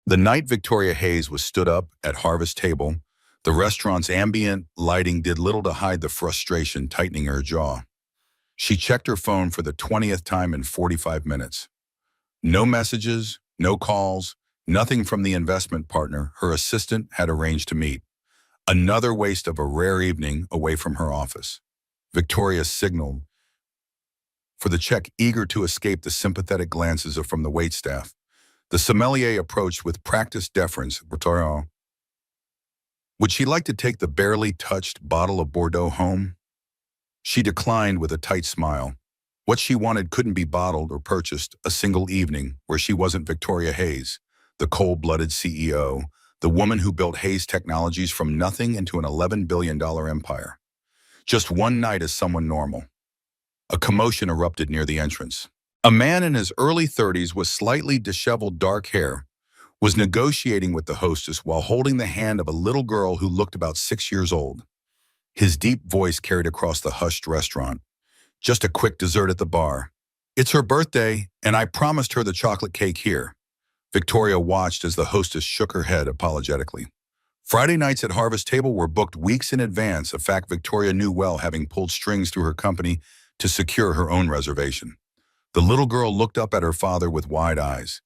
The night Victoria Hayes was stood up at Harvest Table, the restaurant's ambient lighting did little to hide the frustration tightening her jaw. She checked her phone for the 20th time in 45 minutes. No messages, no calls, nothing from the investment partner her assistant had arranged to meet. Another waste of a rare evening away from her office. Victoria signaled for the check, eager to escape the sympathetic glances from the waitstaff. The sommelier approached with practiced deference. Victoria, would she like to take the barely touched bottle of Bordeaux home? She declined with a tight smile. What she wanted couldn't be bottled or purchased a single evening where she wasn't Victoria Hayes, the cold-blooded CEO, the woman who built Hayes Technologies from nothing into an $11 billion empire. Just one night as someone normal. A commotion erupted near the entrance. A man in his early 30s with slightly disheveled dark hair was negotiating with the hostess while holding the hand of a little girl who looked about 6 years old. His deep voice carried across the hushed restaurant. Just a quick dessert at the bar. It's her birthday, and I promised her the chocolate cake here. Victoria watched as the hostess shook her head apologetically. Friday nights at Harvest Table were booked weeks in advance, a fact Victoria knew well, having pulled strings through her company to secure her own reservation. The little girl looked up at her father with wide eyes.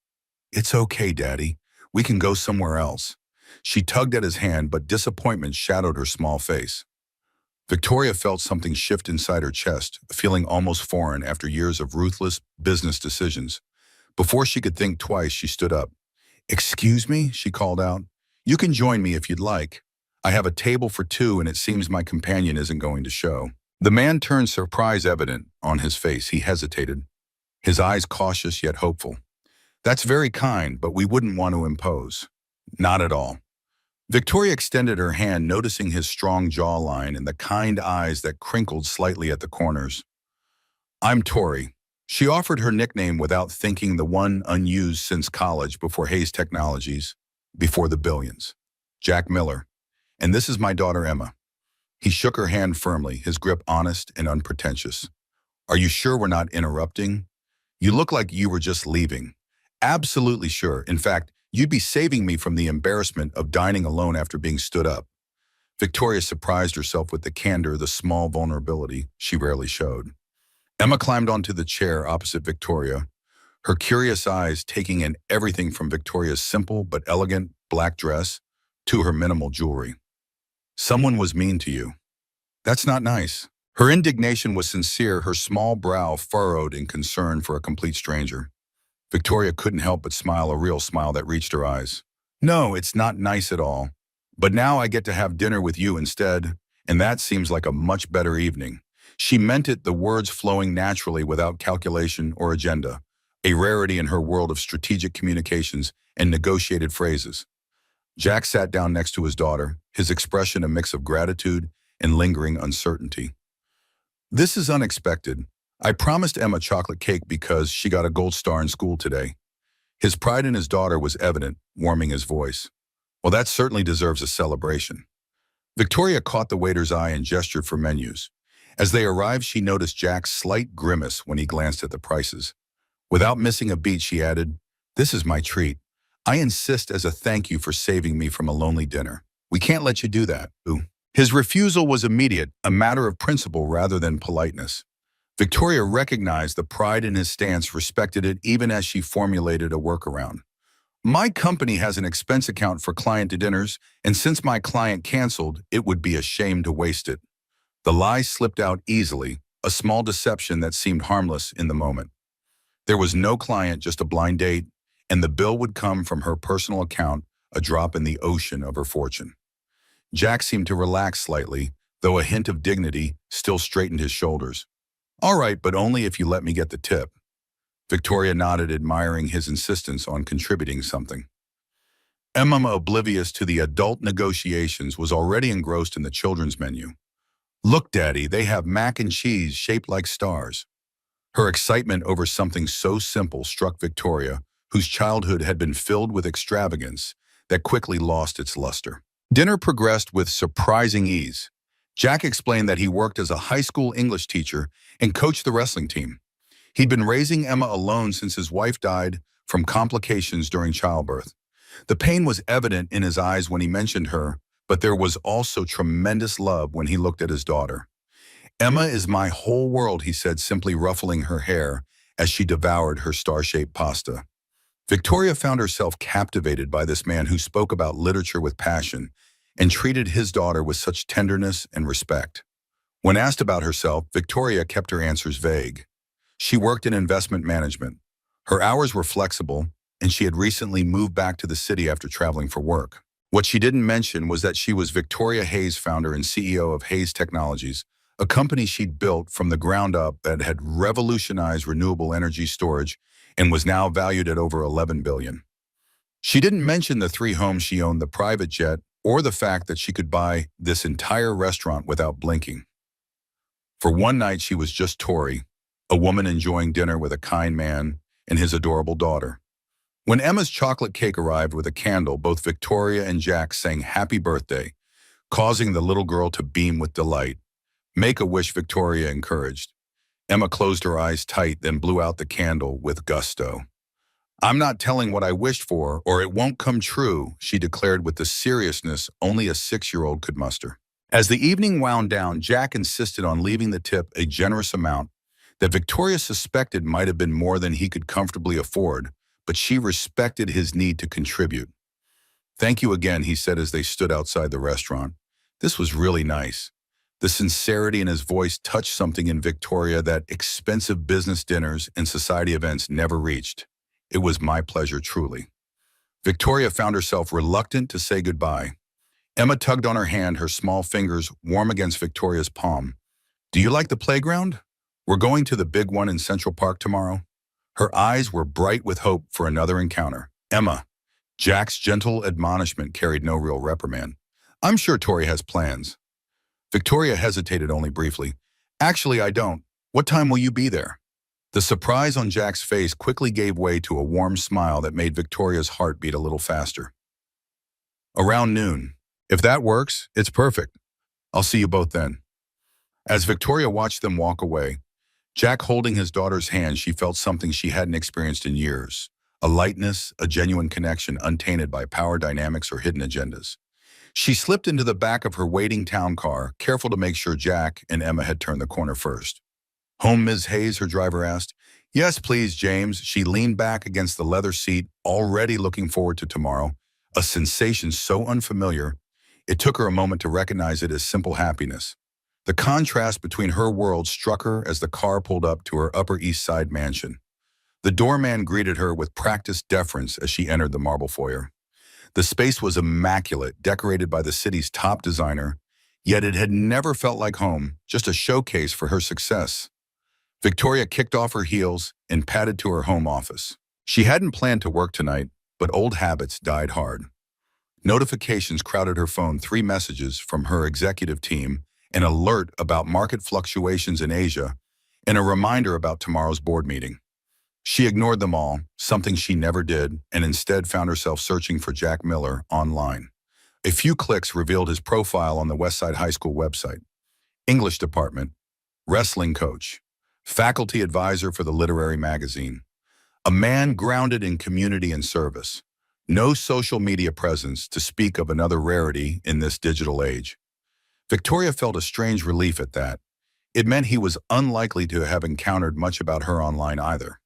It's okay, Daddy. We can go somewhere else. She tugged at his hand, but disappointment shadowed her small face. Victoria felt something shift inside her chest, a feeling almost foreign after years of ruthless business decisions. Before she could think twice, she stood up. Excuse me, she called out. You can join me if you'd like. I have a table for two and it seems my companion isn't going to show. The man turned, surprise evident on his face. He hesitated, his eyes cautious yet hopeful. That's very kind, but we wouldn't want to impose. Not at all. Victoria extended her hand, noticing his strong jawline and the kind eyes that crinkled slightly at the corners. I'm Tori. She offered her nickname without thinking, the one unused since college before Hayes Technologies, before the billions. Jack Miller. And this is my daughter, Emma. He shook her hand firmly, his grip honest and unpretentious. Are you sure we're not interrupting? You look like you were just leaving. Absolutely sure. In fact, you'd be saving me from the embarrassment of dining alone after being stood up. Victoria surprised herself with the candor, the small vulnerability she rarely showed. Emma climbed onto the chair opposite Victoria, her curious eyes taking in everything from Victoria's simple but elegant black dress to her minimal jewelry. Someone was mean to you. That's not nice. Her indignation was sincere, her small brow furrowed in concern for a complete stranger. Victoria couldn't help but smile, a real smile that reached her eyes. No, it's not nice at all. But now I get to have dinner with you instead, and that seems like a much better evening. She meant it, the words flowing naturally without calculation or agenda, a rarity in her world of strategic communications and negotiated phrases. Jack sat down next to his daughter, his expression a mix of gratitude and lingering uncertainty. This is unexpected. I promised Emma chocolate cake because she got a gold star in school today. His pride in his daughter was evident, warming his voice. Well, that certainly deserves a celebration. Victoria caught the waiter's eye and gestured for menus. As they arrived, she noticed Jack's slight grimace when he glanced at the prices. Without missing a beat, she added, This is my treat. I insist as a thank you for saving me from a lonely dinner. We can't let you do that. Ooh. His refusal was immediate, a matter of principle rather than politeness. Victoria recognized the pride in his stance, respected it even as she formulated a workaround. My company has an expense account for client dinners, and since my client canceled, it would be a shame to waste it. The lie slipped out easily, a small deception that seemed harmless in the moment. There was no client, just a blind date, and the bill would come from her personal account, a drop in the ocean of her fortune. Jack seemed to relax slightly, though a hint of dignity still straightened his shoulders. All right, but only if you let me get the tip. Victoria nodded, admiring his insistence on contributing something. Emma, oblivious to the adult negotiations, was already engrossed in the children's menu. Look, Daddy, they have mac and cheese shaped like stars. Her excitement over something so simple struck Victoria, whose childhood had been filled with extravagance that quickly lost its luster. Dinner progressed with surprising ease. Jack explained that he worked as a high school English teacher and coached the wrestling team. He'd been raising Emma alone since his wife died from complications during childbirth. The pain was evident in his eyes when he mentioned her, but there was also tremendous love when he looked at his daughter. Emma is my whole world, he said, simply ruffling her hair as she devoured her star-shaped pasta. Victoria found herself captivated by this man who spoke about literature with passion and treated his daughter with such tenderness and respect. When asked about herself, Victoria kept her answers vague. She worked in investment management. Her hours were flexible, and she had recently moved back to the city after traveling for work. What she didn't mention was that she was Victoria Hayes, founder and CEO of Hayes Technologies, a company she'd built from the ground up that had revolutionized renewable energy storage and was now valued at over $11 billion. She didn't mention the 3 homes she owned, the private jet, or the fact that she could buy this entire restaurant without blinking. For one night, she was just Tori, a woman enjoying dinner with a kind man and his adorable daughter. When Emma's chocolate cake arrived with a candle, both Victoria and Jack sang happy birthday, causing the little girl to beam with delight. Make a wish, Victoria encouraged. Emma closed her eyes tight, then blew out the candle with gusto. I'm not telling what I wished for, or it won't come true, she declared with the seriousness only a 6-year-old could muster. As the evening wound down, Jack insisted on leaving the tip, a generous amount that Victoria suspected might have been more than he could comfortably afford, but she respected his need to contribute. Thank you again, he said as they stood outside the restaurant. This was really nice. The sincerity in his voice touched something in Victoria that expensive business dinners and society events never reached. It was my pleasure, truly. Victoria found herself reluctant to say goodbye. Emma tugged on her hand, her small fingers warm against Victoria's palm. Do you like the playground? We're going to the big one in Central Park tomorrow. Her eyes were bright with hope for another encounter. Emma. Jack's gentle admonishment carried no real reprimand. I'm sure Tori has plans. Victoria hesitated only briefly. Actually, I don't. What time will you be there? The surprise on Jack's face quickly gave way to a warm smile that made Victoria's heart beat a little faster. Around noon. If that works, it's perfect. I'll see you both then. As Victoria watched them walk away, Jack holding his daughter's hand, she felt something she hadn't experienced in years. A lightness, a genuine connection untainted by power dynamics or hidden agendas. She slipped into the back of her waiting town car, careful to make sure Jack and Emma had turned the corner first. Home, Ms. Hayes, her driver asked. Yes, please, James. She leaned back against the leather seat, already looking forward to tomorrow, a sensation so unfamiliar, it took her a moment to recognize it as simple happiness. The contrast between her world struck her as the car pulled up to her Upper East Side mansion. The doorman greeted her with practiced deference as she entered the marble foyer. The space was immaculate, decorated by the city's top designer, yet it had never felt like home, just a showcase for her success. Victoria kicked off her heels and padded to her home office. She hadn't planned to work tonight, but old habits died hard. Notifications crowded her phone, 3 messages from her executive team, an alert about market fluctuations in Asia, and a reminder about tomorrow's board meeting. She ignored them all, something she never did, and instead found herself searching for Jack Miller online. A few clicks revealed his profile on the Westside High School website. English department, wrestling coach, faculty advisor for the literary magazine. A man grounded in community and service. No social media presence, to speak of another rarity in this digital age. Victoria felt a strange relief at that. It meant he was unlikely to have encountered much about her online either.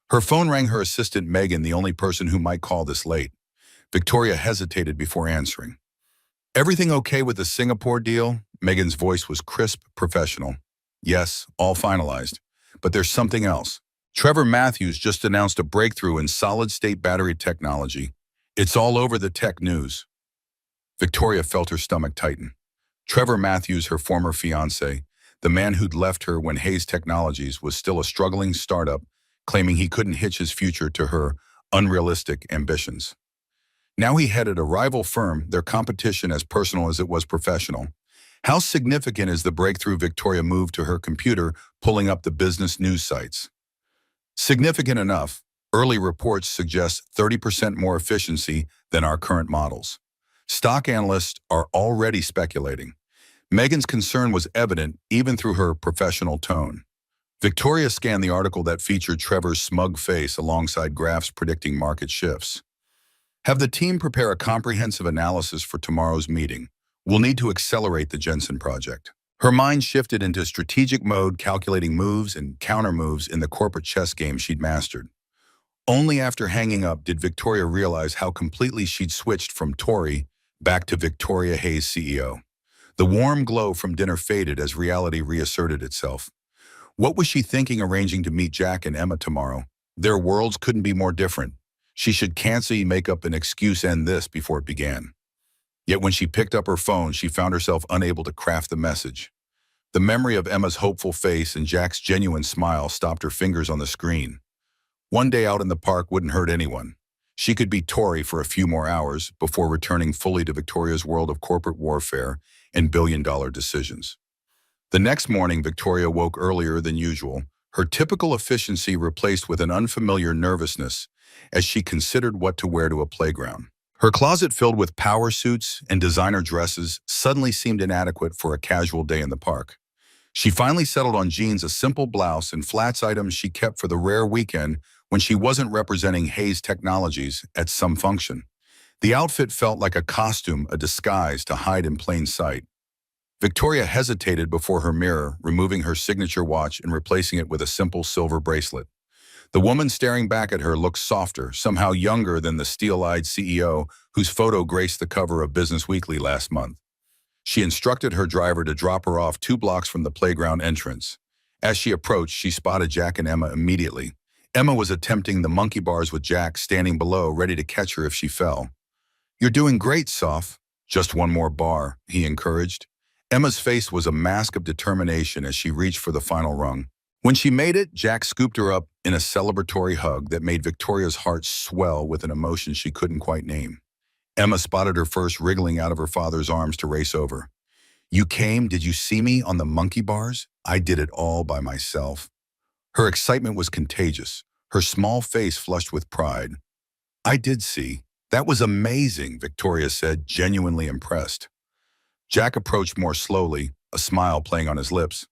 Her phone rang, her assistant Megan, the only person who might call this late. Victoria hesitated before answering. Everything okay with the Singapore deal? Megan's voice was crisp, professional. Yes, all finalized. But there's something else. Trevor Matthews just announced a breakthrough in solid-state battery technology. It's all over the tech news. Victoria felt her stomach tighten. Trevor Matthews, her former fiancé, the man who'd left her when Hayes Technologies was still a struggling startup, claiming he couldn't hitch his future to her unrealistic ambitions. Now he headed a rival firm, their competition as personal as it was professional. How significant is the breakthrough? Victoria moved to her computer, pulling up the business news sites. Significant enough. Early reports suggest 30% more efficiency than our current models. Stock analysts are already speculating. Megan's concern was evident even through her professional tone. Victoria scanned the article that featured Trevor's smug face alongside graphs predicting market shifts. Have the team prepare a comprehensive analysis for tomorrow's meeting. We'll need to accelerate the Jensen project. Her mind shifted into strategic mode, calculating moves and counter moves in the corporate chess game she'd mastered. Only after hanging up did Victoria realize how completely she'd switched from Tori back to Victoria Hayes, CEO. The warm glow from dinner faded as reality reasserted itself. What was she thinking arranging to meet Jack and Emma tomorrow? Their worlds couldn't be more different. She should cancel, make up an excuse, end this before it began. Yet when she picked up her phone, she found herself unable to craft the message. The memory of Emma's hopeful face and Jack's genuine smile stopped her fingers on the screen. One day out in the park wouldn't hurt anyone. She could be Tori for a few more hours before returning fully to Victoria's world of corporate warfare and billion-dollar decisions. The next morning, Victoria woke earlier than usual, her typical efficiency replaced with an unfamiliar nervousness as she considered what to wear to a playground. Her closet filled with power suits and designer dresses suddenly seemed inadequate for a casual day in the park. She finally settled on jeans, a simple blouse, and flats, items she kept for the rare weekend when she wasn't representing Hayes Technologies at some function. The outfit felt like a costume, a disguise to hide in plain sight. Victoria hesitated before her mirror, removing her signature watch and replacing it with a simple silver bracelet. The woman staring back at her looked softer, somehow younger than the steel-eyed CEO whose photo graced the cover of Business Weekly last month. She instructed her driver to drop her off 2 blocks from the playground entrance. As she approached, she spotted Jack and Emma immediately. Emma was attempting the monkey bars with Jack standing below, ready to catch her if she fell. "You're doing great, Soph. Just one more bar," he encouraged. Emma's face was a mask of determination as she reached for the final rung. When she made it, Jack scooped her up in a celebratory hug that made Victoria's heart swell with an emotion she couldn't quite name. Emma spotted her first wriggling out of her father's arms to race over. "You came? Did you see me on the monkey bars? I did it all by myself." Her excitement was contagious, her small face flushed with pride. "I did see. That was amazing," Victoria said, genuinely impressed. Jack approached more slowly, a smile playing on his lips.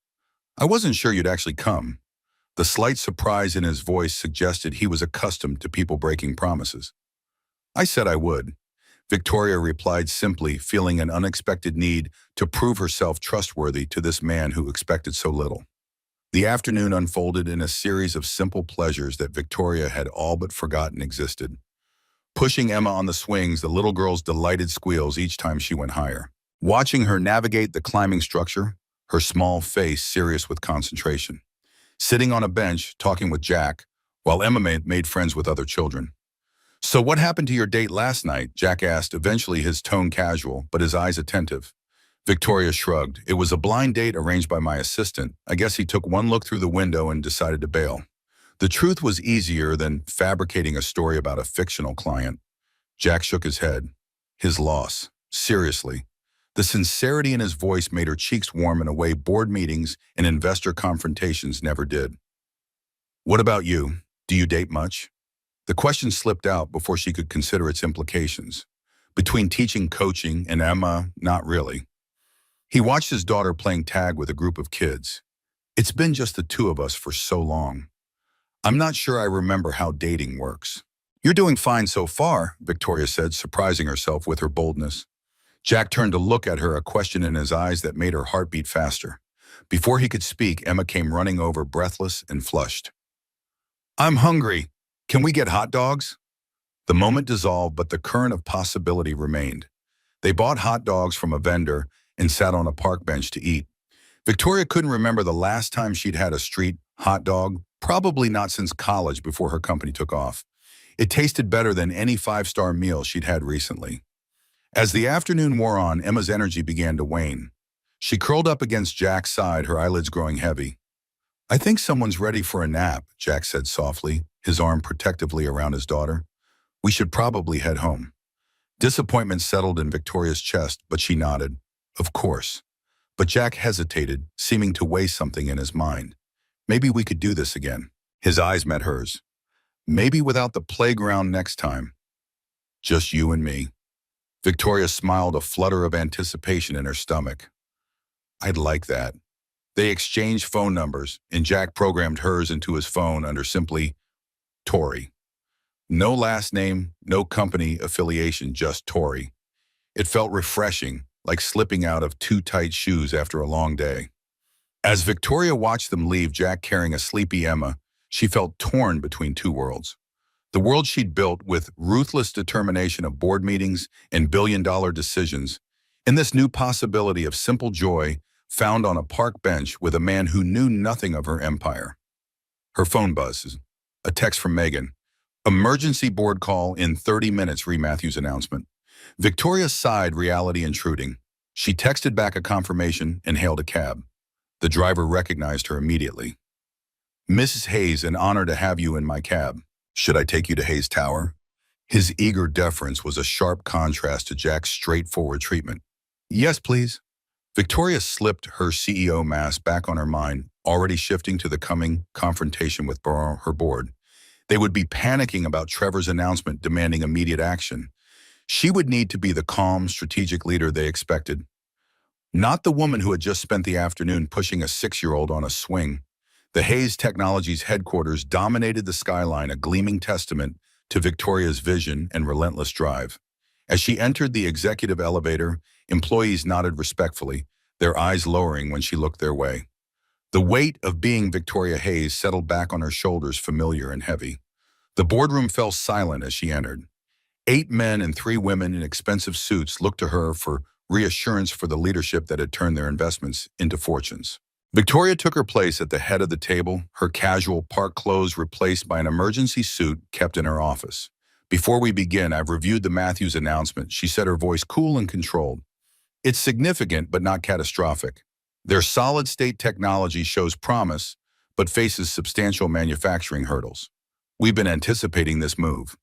"I wasn't sure you'd actually come." The slight surprise in his voice suggested he was accustomed to people breaking promises. "I said I would," Victoria replied simply, feeling an unexpected need to prove herself trustworthy to this man who expected so little. The afternoon unfolded in a series of simple pleasures that Victoria had all but forgotten existed. Pushing Emma on the swings, the little girl's delighted squeals each time she went higher. Watching her navigate the climbing structure, her small face serious with concentration. Sitting on a bench, talking with Jack, while Emma made friends with other children. "So what happened to your date last night?" Jack asked, eventually his tone casual, but his eyes attentive. Victoria shrugged. "It was a blind date arranged by my assistant. I guess he took one look through the window and decided to bail." The truth was easier than fabricating a story about a fictional client. Jack shook his head. His loss. Seriously. The sincerity in his voice made her cheeks warm in a way board meetings and investor confrontations never did. "What about you? Do you date much?" The question slipped out before she could consider its implications. Between teaching, coaching, and Emma, not really. He watched his daughter playing tag with a group of kids. "It's been just the 2 of us for so long. I'm not sure I remember how dating works." "You're doing fine so far," Victoria said, surprising herself with her boldness. Jack turned to look at her, a question in his eyes that made her heart beat faster. Before he could speak, Emma came running over, breathless and flushed. "I'm hungry. Can we get hot dogs?" The moment dissolved, but the current of possibility remained. They bought hot dogs from a vendor and sat on a park bench to eat. Victoria couldn't remember the last time she'd had a street hot dog, probably not since college before her company took off. It tasted better than any 5-star meal she'd had recently. As the afternoon wore on, Emma's energy began to wane. She curled up against Jack's side, her eyelids growing heavy. "I think someone's ready for a nap," Jack said softly, his arm protectively around his daughter. "We should probably head home." Disappointment settled in Victoria's chest, but she nodded. "Of course." But Jack hesitated, seeming to weigh something in his mind. "Maybe we could do this again." His eyes met hers. "Maybe without the playground next time. Just you and me." Victoria smiled, a flutter of anticipation in her stomach. "I'd like that." They exchanged phone numbers, and Jack programmed hers into his phone under simply Tori. No last name, no company affiliation, just Tori. It felt refreshing, like slipping out of too tight shoes after a long day. As Victoria watched them leave, Jack carrying a sleepy Emma, she felt torn between two worlds. The world she'd built with ruthless determination of board meetings and billion-dollar decisions, and this new possibility of simple joy found on a park bench with a man who knew nothing of her empire. Her phone buzzes. A text from Megan. Emergency board call in 30 minutes, re Matthew's announcement. Victoria sighed, reality intruding. She texted back a confirmation and hailed a cab. The driver recognized her immediately. Mrs. Hayes, an honor to have you in my cab. Should I take you to Hayes Tower? His eager deference was a sharp contrast to Jack's straightforward treatment. Yes, please. Victoria slipped her CEO mask back on her mind, already shifting to the coming confrontation with her board. They would be panicking about Trevor's announcement demanding immediate action. She would need to be the calm, strategic leader they expected. Not the woman who had just spent the afternoon pushing a 6-year-old on a swing. The Hayes Technologies headquarters dominated the skyline, a gleaming testament to Victoria's vision and relentless drive. As she entered the executive elevator, employees nodded respectfully, their eyes lowering when she looked their way. The weight of being Victoria Hayes settled back on her shoulders, familiar and heavy. The boardroom fell silent as she entered. 8 men and 3 women in expensive suits looked to her for reassurance for the leadership that had turned their investments into fortunes. Victoria took her place at the head of the table, her casual park clothes replaced by an emergency suit kept in her office. Before we begin, I've reviewed the Matthews announcement, she said, her voice cool and controlled. It's significant but not catastrophic. Their solid-state technology shows promise, but faces substantial manufacturing hurdles. We've been anticipating this move.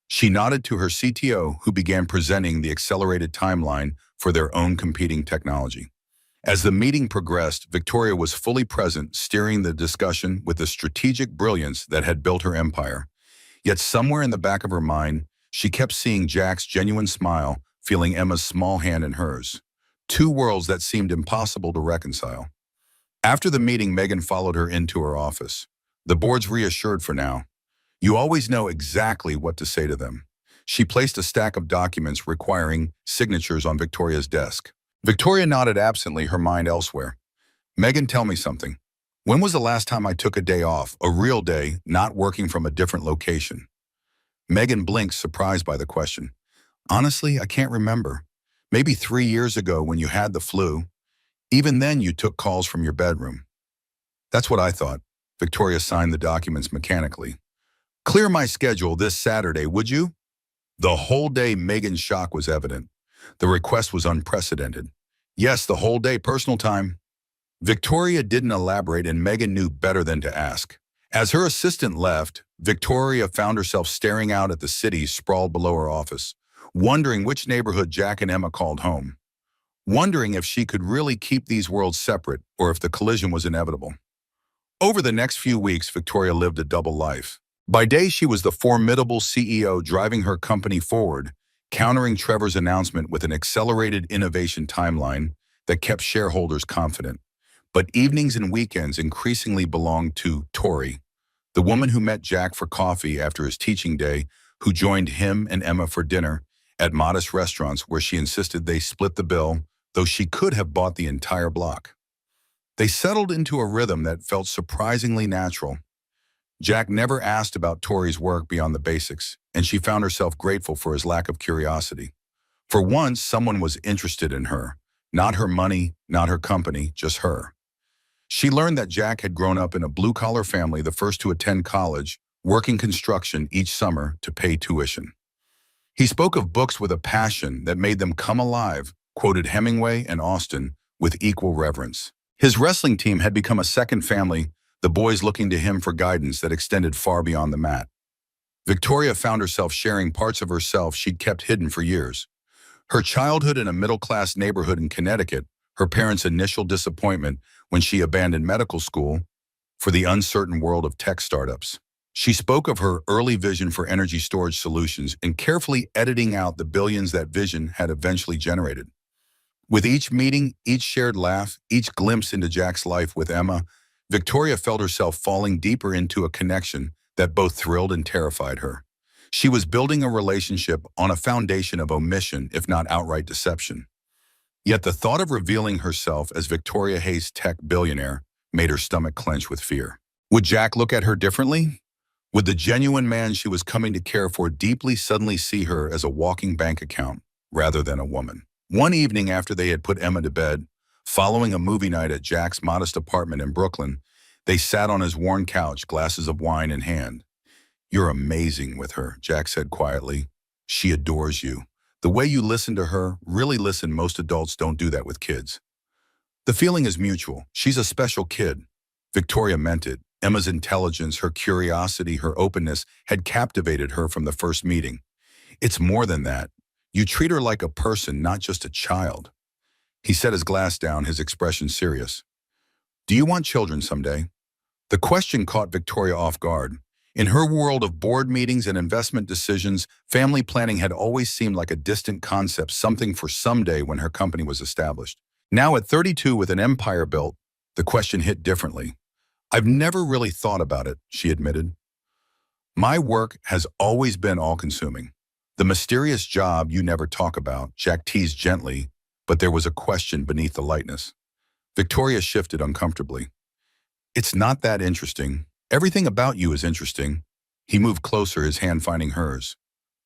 She nodded to her CTO, who began presenting the accelerated timeline for their own competing technology. As the meeting progressed, Victoria was fully present, steering the discussion with the strategic brilliance that had built her empire. Yet somewhere in the back of her mind, she kept seeing Jack's genuine smile, feeling Emma's small hand in hers. 2 worlds that seemed impossible to reconcile. After the meeting, Megan followed her into her office. The board's reassured for now. You always know exactly what to say to them. She placed a stack of documents requiring signatures on Victoria's desk. Victoria nodded absently, her mind elsewhere. Megan, tell me something. When was the last time I took a day off, a real day, not working from a different location? Megan blinked, surprised by the question. Honestly, I can't remember. Maybe 3 years ago when you had the flu. Even then you took calls from your bedroom. That's what I thought. Victoria signed the documents mechanically. Clear my schedule this Saturday, would you? The whole day. Megan's shock was evident. The request was unprecedented. Yes, the whole day, personal time. Victoria didn't elaborate, and Megan knew better than to ask. As her assistant left, Victoria found herself staring out at the city sprawled below her office, wondering which neighborhood Jack and Emma called home, wondering if she could really keep these worlds separate or if the collision was inevitable. Over the next few weeks, Victoria lived a double life. By day, she was the formidable CEO driving her company forward, countering Trevor's announcement with an accelerated innovation timeline that kept shareholders confident. But evenings and weekends increasingly belonged to Tori, the woman who met Jack for coffee after his teaching day, who joined him and Emma for dinner at modest restaurants where she insisted they split the bill, though she could have bought the entire block. They settled into a rhythm that felt surprisingly natural. Jack never asked about Tori's work beyond the basics, and she found herself grateful for his lack of curiosity. For once, someone was interested in her. Not her money, not her company, just her. She learned that Jack had grown up in a blue-collar family, the first to attend college, working construction each summer to pay tuition. He spoke of books with a passion that made them come alive, quoted Hemingway and Austen with equal reverence. His wrestling team had become a second family, the boys looking to him for guidance that extended far beyond the mat. Victoria found herself sharing parts of herself she'd kept hidden for years. Her childhood in a middle-class neighborhood in Connecticut, her parents' initial disappointment when she abandoned medical school for the uncertain world of tech startups. She spoke of her early vision for energy storage solutions and carefully editing out the billions that vision had eventually generated. With each meeting, each shared laugh, each glimpse into Jack's life with Emma, Victoria felt herself falling deeper into a connection that both thrilled and terrified her. She was building a relationship on a foundation of omission, if not outright deception. Yet the thought of revealing herself as Victoria Hayes' tech billionaire made her stomach clench with fear. Would Jack look at her differently? Would the genuine man she was coming to care for deeply suddenly see her as a walking bank account rather than a woman? One evening after they had put Emma to bed, following a movie night at Jack's modest apartment in Brooklyn, they sat on his worn couch, glasses of wine in hand. "You're amazing with her," Jack said quietly. "She adores you. The way you listen to her, really listen, most adults don't do that with kids." "The feeling is mutual. She's a special kid." Victoria meant it. Emma's intelligence, her curiosity, her openness had captivated her from the first meeting. "It's more than that. You treat her like a person, not just a child." He set his glass down, his expression serious. "Do you want children someday?" The question caught Victoria off guard. In her world of board meetings and investment decisions, family planning had always seemed like a distant concept, something for someday when her company was established. Now at 32 with an empire built, the question hit differently. "I've never really thought about it," she admitted. "My work has always been all-consuming. The mysterious job you never talk about," Jack teased gently, but there was a question beneath the lightness. Victoria shifted uncomfortably. "It's not that interesting. Everything about you is interesting." He moved closer, his hand finding hers.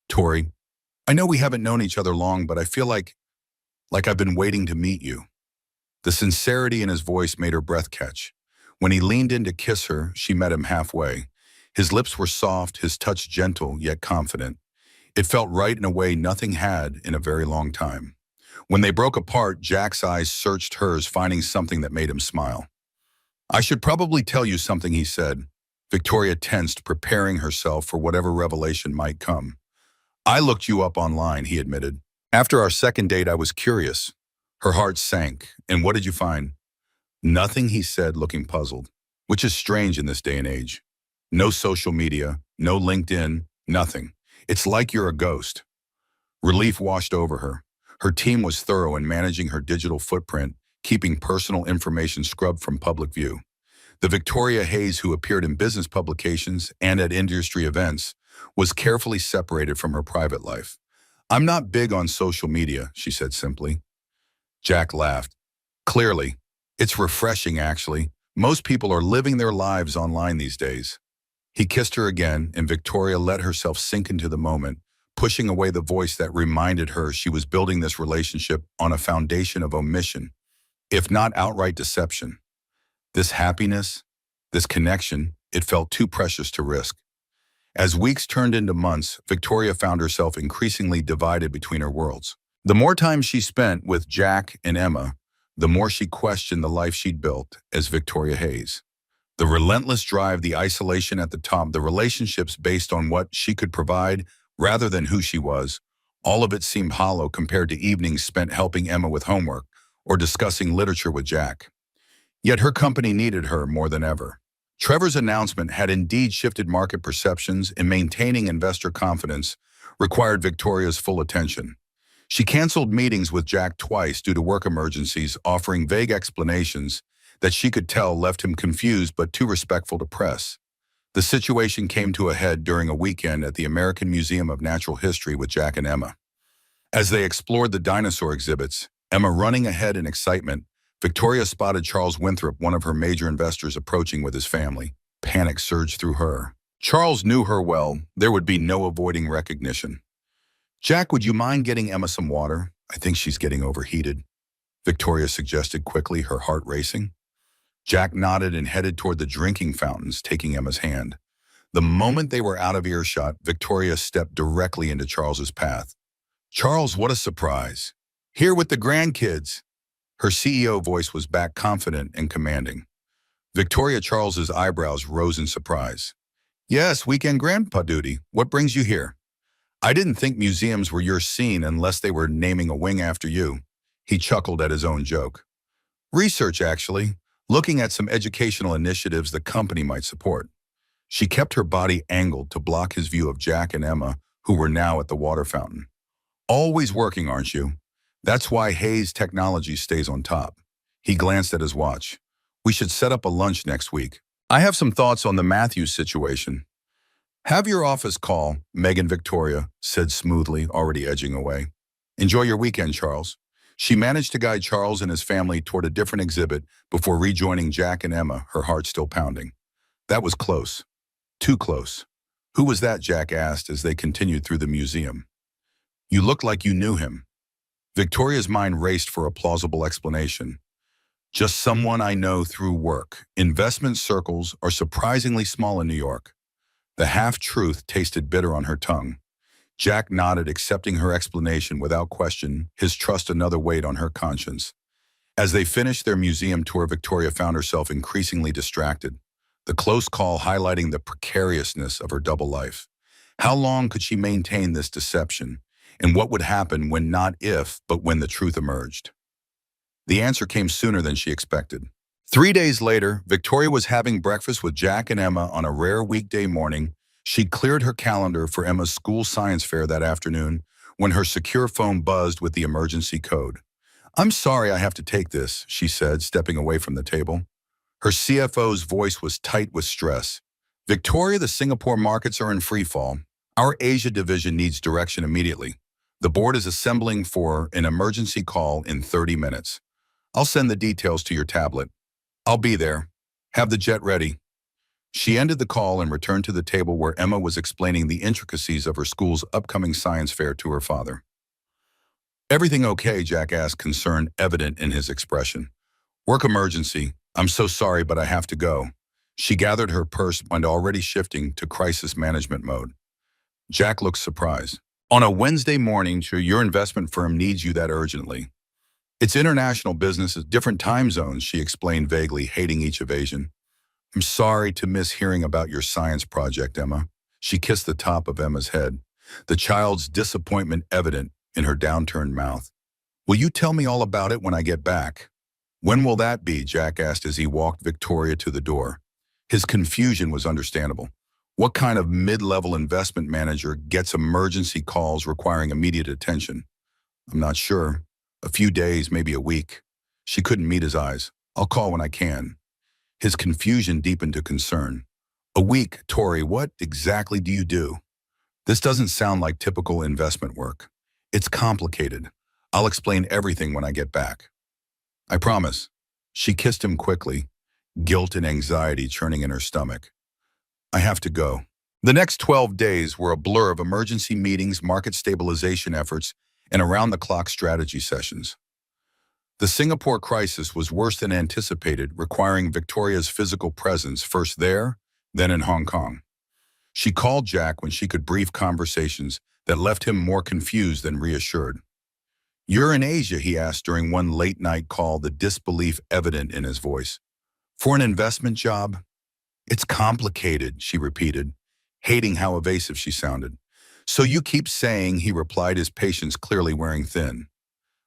"Tori, I know we haven't known each other long, but I feel like I've been waiting to meet you." The sincerity in his voice made her breath catch. When he leaned in to kiss her, she met him halfway. His lips were soft, his touch gentle yet confident. It felt right in a way nothing had in a very long time. When they broke apart, Jack's eyes searched hers, finding something that made him smile. "I should probably tell you something," he said. Victoria tensed, preparing herself for whatever revelation might come. "I looked you up online," he admitted. "After our second date, I was curious." Her heart sank. "And what did you find?" "Nothing," he said, looking puzzled, which is strange in this day and age. "No social media, no LinkedIn, nothing. It's like you're a ghost." Relief washed over her. Her team was thorough in managing her digital footprint, keeping personal information scrubbed from public view. The Victoria Hayes who appeared in business publications and at industry events was carefully separated from her private life. "I'm not big on social media," she said simply. Jack laughed. "Clearly. It's refreshing, actually. Most people are living their lives online these days." He kissed her again, and Victoria let herself sink into the moment, pushing away the voice that reminded her she was building this relationship on a foundation of omission, if not outright deception. This happiness, this connection, it felt too precious to risk. As weeks turned into months, Victoria found herself increasingly divided between her worlds. The more time she spent with Jack and Emma, the more she questioned the life she'd built as Victoria Hayes. The relentless drive, the isolation at the top, the relationships based on what she could provide rather than who she was, all of it seemed hollow compared to evenings spent helping Emma with homework or discussing literature with Jack. Yet her company needed her more than ever. Trevor's announcement had indeed shifted market perceptions, and maintaining investor confidence required Victoria's full attention. She canceled meetings with Jack twice due to work emergencies, offering vague explanations that she could tell left him confused but too respectful to press. The situation came to a head during a weekend at the American Museum of Natural History with Jack and Emma. As they explored the dinosaur exhibits, Emma running ahead in excitement, Victoria spotted Charles Winthrop, one of her major investors, approaching with his family. Panic surged through her. Charles knew her well. There would be no avoiding recognition. "Jack, would you mind getting Emma some water? I think she's getting overheated," Victoria suggested quickly, her heart racing. Jack nodded and headed toward the drinking fountains, taking Emma's hand. The moment they were out of earshot, Victoria stepped directly into Charles's path. "Charles, what a surprise. Here with the grandkids." Her CEO voice was back, confident and commanding. Victoria Charles's eyebrows rose in surprise. "Yes, weekend grandpa duty. What brings you here?" "I didn't think museums were your scene unless they were naming a wing after you." He chuckled at his own joke. "Research, actually. Looking at some educational initiatives the company might support." She kept her body angled to block his view of Jack and Emma, who were now at the water fountain. "Always working, aren't you? That's why Hayes Technologies stays on top." He glanced at his watch. "We should set up a lunch next week. I have some thoughts on the Matthews situation." Have your office call, Megan Victoria said smoothly, already edging away. Enjoy your weekend, Charles. She managed to guide Charles and his family toward a different exhibit before rejoining Jack and Emma, her heart still pounding. That was close. Too close. Who was that? Jack asked as they continued through the museum. You looked like you knew him. Victoria's mind raced for a plausible explanation. Just someone I know through work. Investment circles are surprisingly small in New York. The half-truth tasted bitter on her tongue. Jack nodded, accepting her explanation without question, his trust another weight on her conscience. As they finished their museum tour, Victoria found herself increasingly distracted, the close call highlighting the precariousness of her double life. How long could she maintain this deception? And what would happen when not if, but when the truth emerged? The answer came sooner than she expected. 3 days later, Victoria was having breakfast with Jack and Emma on a rare weekday morning. She'd cleared her calendar for Emma's school science fair that afternoon when her secure phone buzzed with the emergency code. I'm sorry I have to take this, she said, stepping away from the table. Her CFO's voice was tight with stress. Victoria, the Singapore markets are in free fall. Our Asia division needs direction immediately. The board is assembling for an emergency call in 30 minutes. I'll send the details to your tablet. I'll be there. Have the jet ready. She ended the call and returned to the table where Emma was explaining the intricacies of her school's upcoming science fair to her father. Everything okay? Jack asked, concern evident in his expression. Work emergency. I'm so sorry, but I have to go. She gathered her purse and already shifting to crisis management mode. Jack looked surprised. On a Wednesday morning, sure, your investment firm needs you that urgently. It's international business, different time zones, she explained vaguely, hating each evasion. I'm sorry to miss hearing about your science project, Emma. She kissed the top of Emma's head, the child's disappointment evident in her downturned mouth. Will you tell me all about it when I get back? When will that be? Jack asked as he walked Victoria to the door. His confusion was understandable. What kind of mid-level investment manager gets emergency calls requiring immediate attention? I'm not sure. A few days, maybe a week. She couldn't meet his eyes. I'll call when I can. His confusion deepened to concern. A week, Tori, what exactly do you do? This doesn't sound like typical investment work. It's complicated. I'll explain everything when I get back. I promise. She kissed him quickly, guilt and anxiety churning in her stomach. I have to go. The next 12 days were a blur of emergency meetings, market stabilization efforts, and around-the-clock strategy sessions. The Singapore crisis was worse than anticipated, requiring Victoria's physical presence first there, then in Hong Kong. She called Jack when she could brief conversations that left him more confused than reassured. You're in Asia, he asked during one late-night call, the disbelief evident in his voice. For an investment job? It's complicated, she repeated, hating how evasive she sounded. So you keep saying, he replied, his patience clearly wearing thin.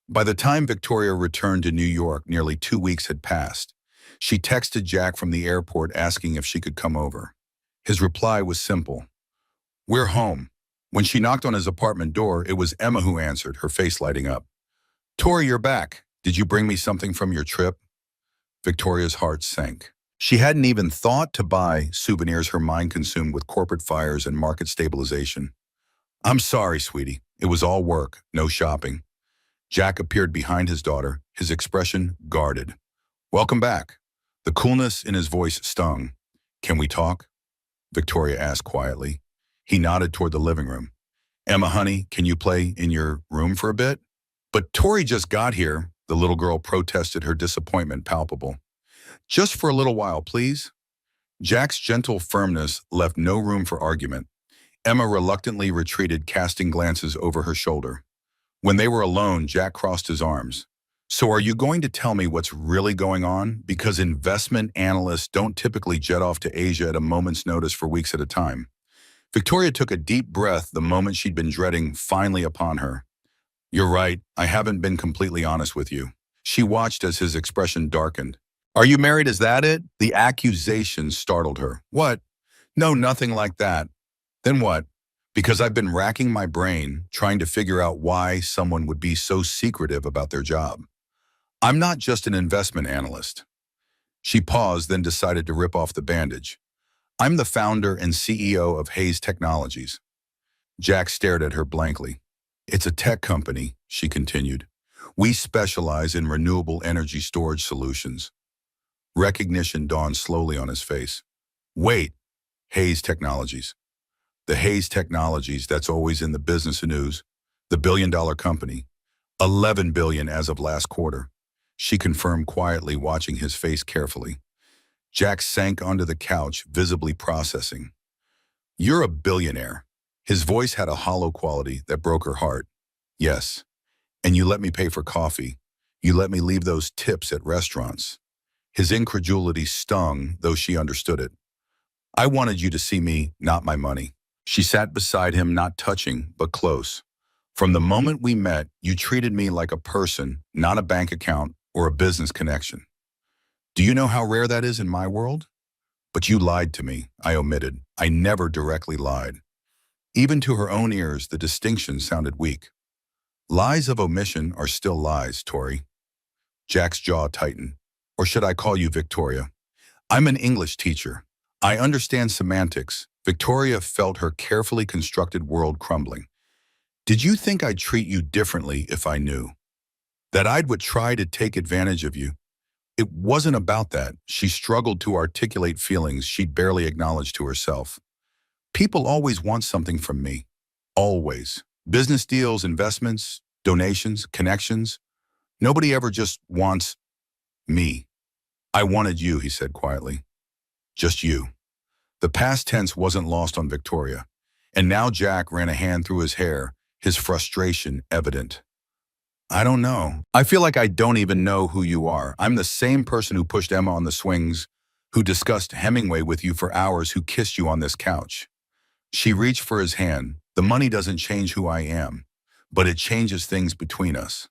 By the time Victoria returned to New York, nearly 2 weeks had passed. She texted Jack from the airport asking if she could come over. His reply was simple. We're home. When she knocked on his apartment door, it was Emma who answered, her face lighting up. Tori, you're back. Did you bring me something from your trip? Victoria's heart sank. She hadn't even thought to buy souvenirs, her mind consumed with corporate fires and market stabilization. I'm sorry, sweetie. It was all work, no shopping. Jack appeared behind his daughter, his expression guarded. Welcome back. The coolness in his voice stung. Can we talk? Victoria asked quietly. He nodded toward the living room. Emma, honey, can you play in your room for a bit? But Tori just got here, the little girl protested, her disappointment palpable. Just for a little while, please. Jack's gentle firmness left no room for argument. Emma reluctantly retreated, casting glances over her shoulder. When they were alone, Jack crossed his arms. So are you going to tell me what's really going on? Because investment analysts don't typically jet off to Asia at a moment's notice for weeks at a time. Victoria took a deep breath, the moment she'd been dreading finally upon her. You're right, I haven't been completely honest with you. She watched as his expression darkened. Are you married, is that it? The accusation startled her. What? No, nothing like that. Then what? Because I've been racking my brain trying to figure out why someone would be so secretive about their job. I'm not just an investment analyst. She paused, then decided to rip off the bandage. I'm the founder and CEO of Hayes Technologies. Jack stared at her blankly. It's a tech company, she continued. We specialize in renewable energy storage solutions. Recognition dawned slowly on his face. Wait, Hayes Technologies. The Hayes Technologies that's always in the business news. The billion-dollar company. 11 billion as of last quarter. She confirmed quietly, watching his face carefully. Jack sank onto the couch, visibly processing. You're a billionaire. His voice had a hollow quality that broke her heart. Yes. And you let me pay for coffee. You let me leave those tips at restaurants. His incredulity stung, though she understood it. I wanted you to see me, not my money. She sat beside him, not touching, but close. From the moment we met, you treated me like a person, not a bank account or a business connection. Do you know how rare that is in my world? But you lied to me, I omitted. I never directly lied. Even to her own ears, the distinction sounded weak. Lies of omission are still lies, Tori. Jack's jaw tightened. Or should I call you Victoria? I'm an English teacher. I understand semantics. Victoria felt her carefully constructed world crumbling. Did you think I'd treat you differently if I knew? That I would try to take advantage of you? It wasn't about that. She struggled to articulate feelings she'd barely acknowledged to herself. People always want something from me. Always. Business deals, investments, donations, connections. Nobody ever just wants me. I wanted you, he said quietly. Just you. The past tense wasn't lost on Victoria. And now Jack ran a hand through his hair, his frustration evident. I don't know. I feel like I don't even know who you are. I'm the same person who pushed Emma on the swings, who discussed Hemingway with you for hours, who kissed you on this couch. She reached for his hand. The money doesn't change who I am, but it changes things between us.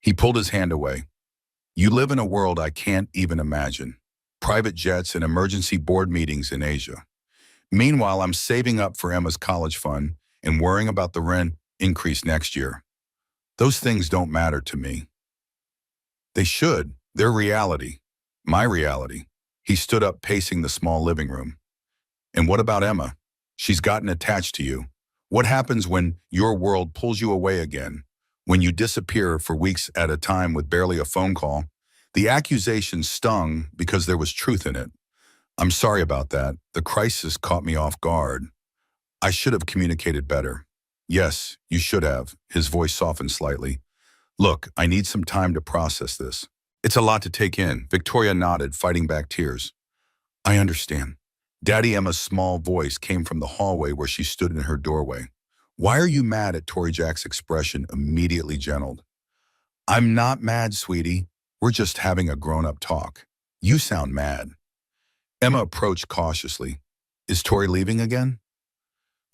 He pulled his hand away. You live in a world I can't even imagine. Private jets and emergency board meetings in Asia. Meanwhile, I'm saving up for Emma's college fund and worrying about the rent increase next year. Those things don't matter to me. They should. They're reality. My reality. He stood up, pacing the small living room. And what about Emma? She's gotten attached to you. What happens when your world pulls you away again? When you disappear for weeks at a time with barely a phone call? The accusation stung because there was truth in it. I'm sorry about that. The crisis caught me off guard. I should have communicated better. Yes, you should have. His voice softened slightly. Look, I need some time to process this. It's a lot to take in. Victoria nodded, fighting back tears. I understand. Daddy Emma's small voice came from the hallway where she stood in her doorway. Why are you mad at Tori? Jack's expression immediately gentled. I'm not mad, sweetie. We're just having a grown-up talk. You sound mad. Emma approached cautiously. Is Tori leaving again?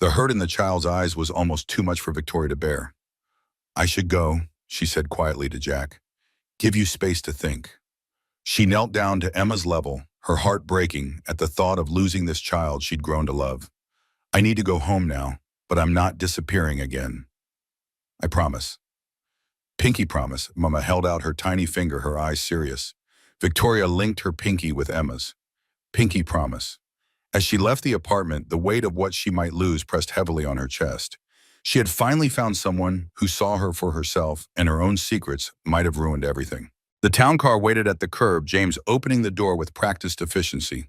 The hurt in the child's eyes was almost too much for Victoria to bear. I should go, she said quietly to Jack. Give you space to think. She knelt down to Emma's level, her heart breaking at the thought of losing this child she'd grown to love. I need to go home now, but I'm not disappearing again. I promise. Pinky promise. Mama held out her tiny finger, her eyes serious. Victoria linked her pinky with Emma's. Pinky promise. As she left the apartment, the weight of what she might lose pressed heavily on her chest. She had finally found someone who saw her for herself, and her own secrets might have ruined everything. The town car waited at the curb, James opening the door with practiced efficiency.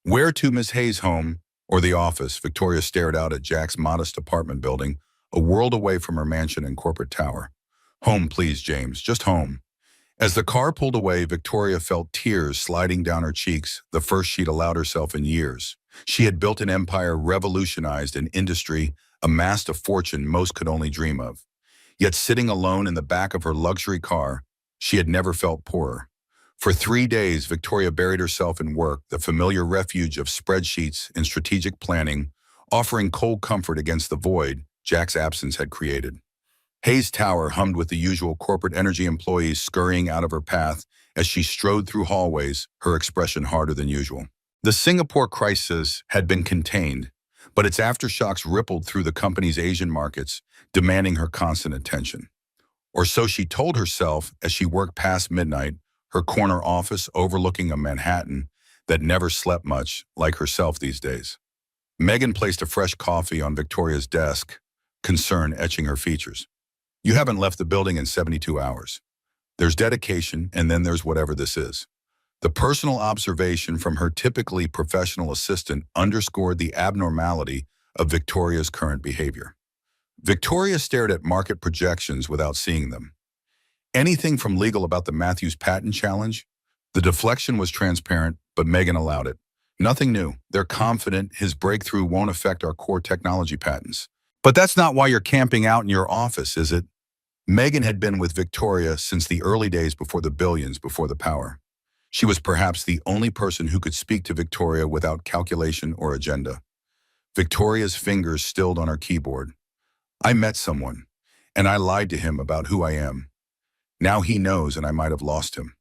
Where to, Miss Hayes' home or the office? Victoria stared out at Jack's modest apartment building, a world away from her mansion and corporate tower. Home, please, James, just home. As the car pulled away, Victoria felt tears sliding down her cheeks, the first she'd allowed herself in years. She had built an empire, revolutionized an industry, amassed a fortune most could only dream of. Yet sitting alone in the back of her luxury car, she had never felt poorer. For 3 days, Victoria buried herself in work, the familiar refuge of spreadsheets and strategic planning, offering cold comfort against the void Jack's absence had created. Hayes Tower hummed with the usual corporate energy employees scurrying out of her path as she strode through hallways, her expression harder than usual. The Singapore crisis had been contained, but its aftershocks rippled through the company's Asian markets, demanding her constant attention. Or so she told herself as she worked past midnight, her corner office overlooking a Manhattan that never slept much, like herself these days. Megan placed a fresh coffee on Victoria's desk, concern etching her features. You haven't left the building in 72 hours. There's dedication, and then there's whatever this is. The personal observation from her typically professional assistant underscored the abnormality of Victoria's current behavior. Victoria stared at market projections without seeing them. Anything from legal about the Matthews patent challenge? The deflection was transparent, but Megan allowed it. Nothing new. They're confident his breakthrough won't affect our core technology patents. But that's not why you're camping out in your office, is it? Megan had been with Victoria since the early days before the billions, before the power. She was perhaps the only person who could speak to Victoria without calculation or agenda. Victoria's fingers stilled on her keyboard. I met someone, and I lied to him about who I am. Now he knows, and I might have lost him.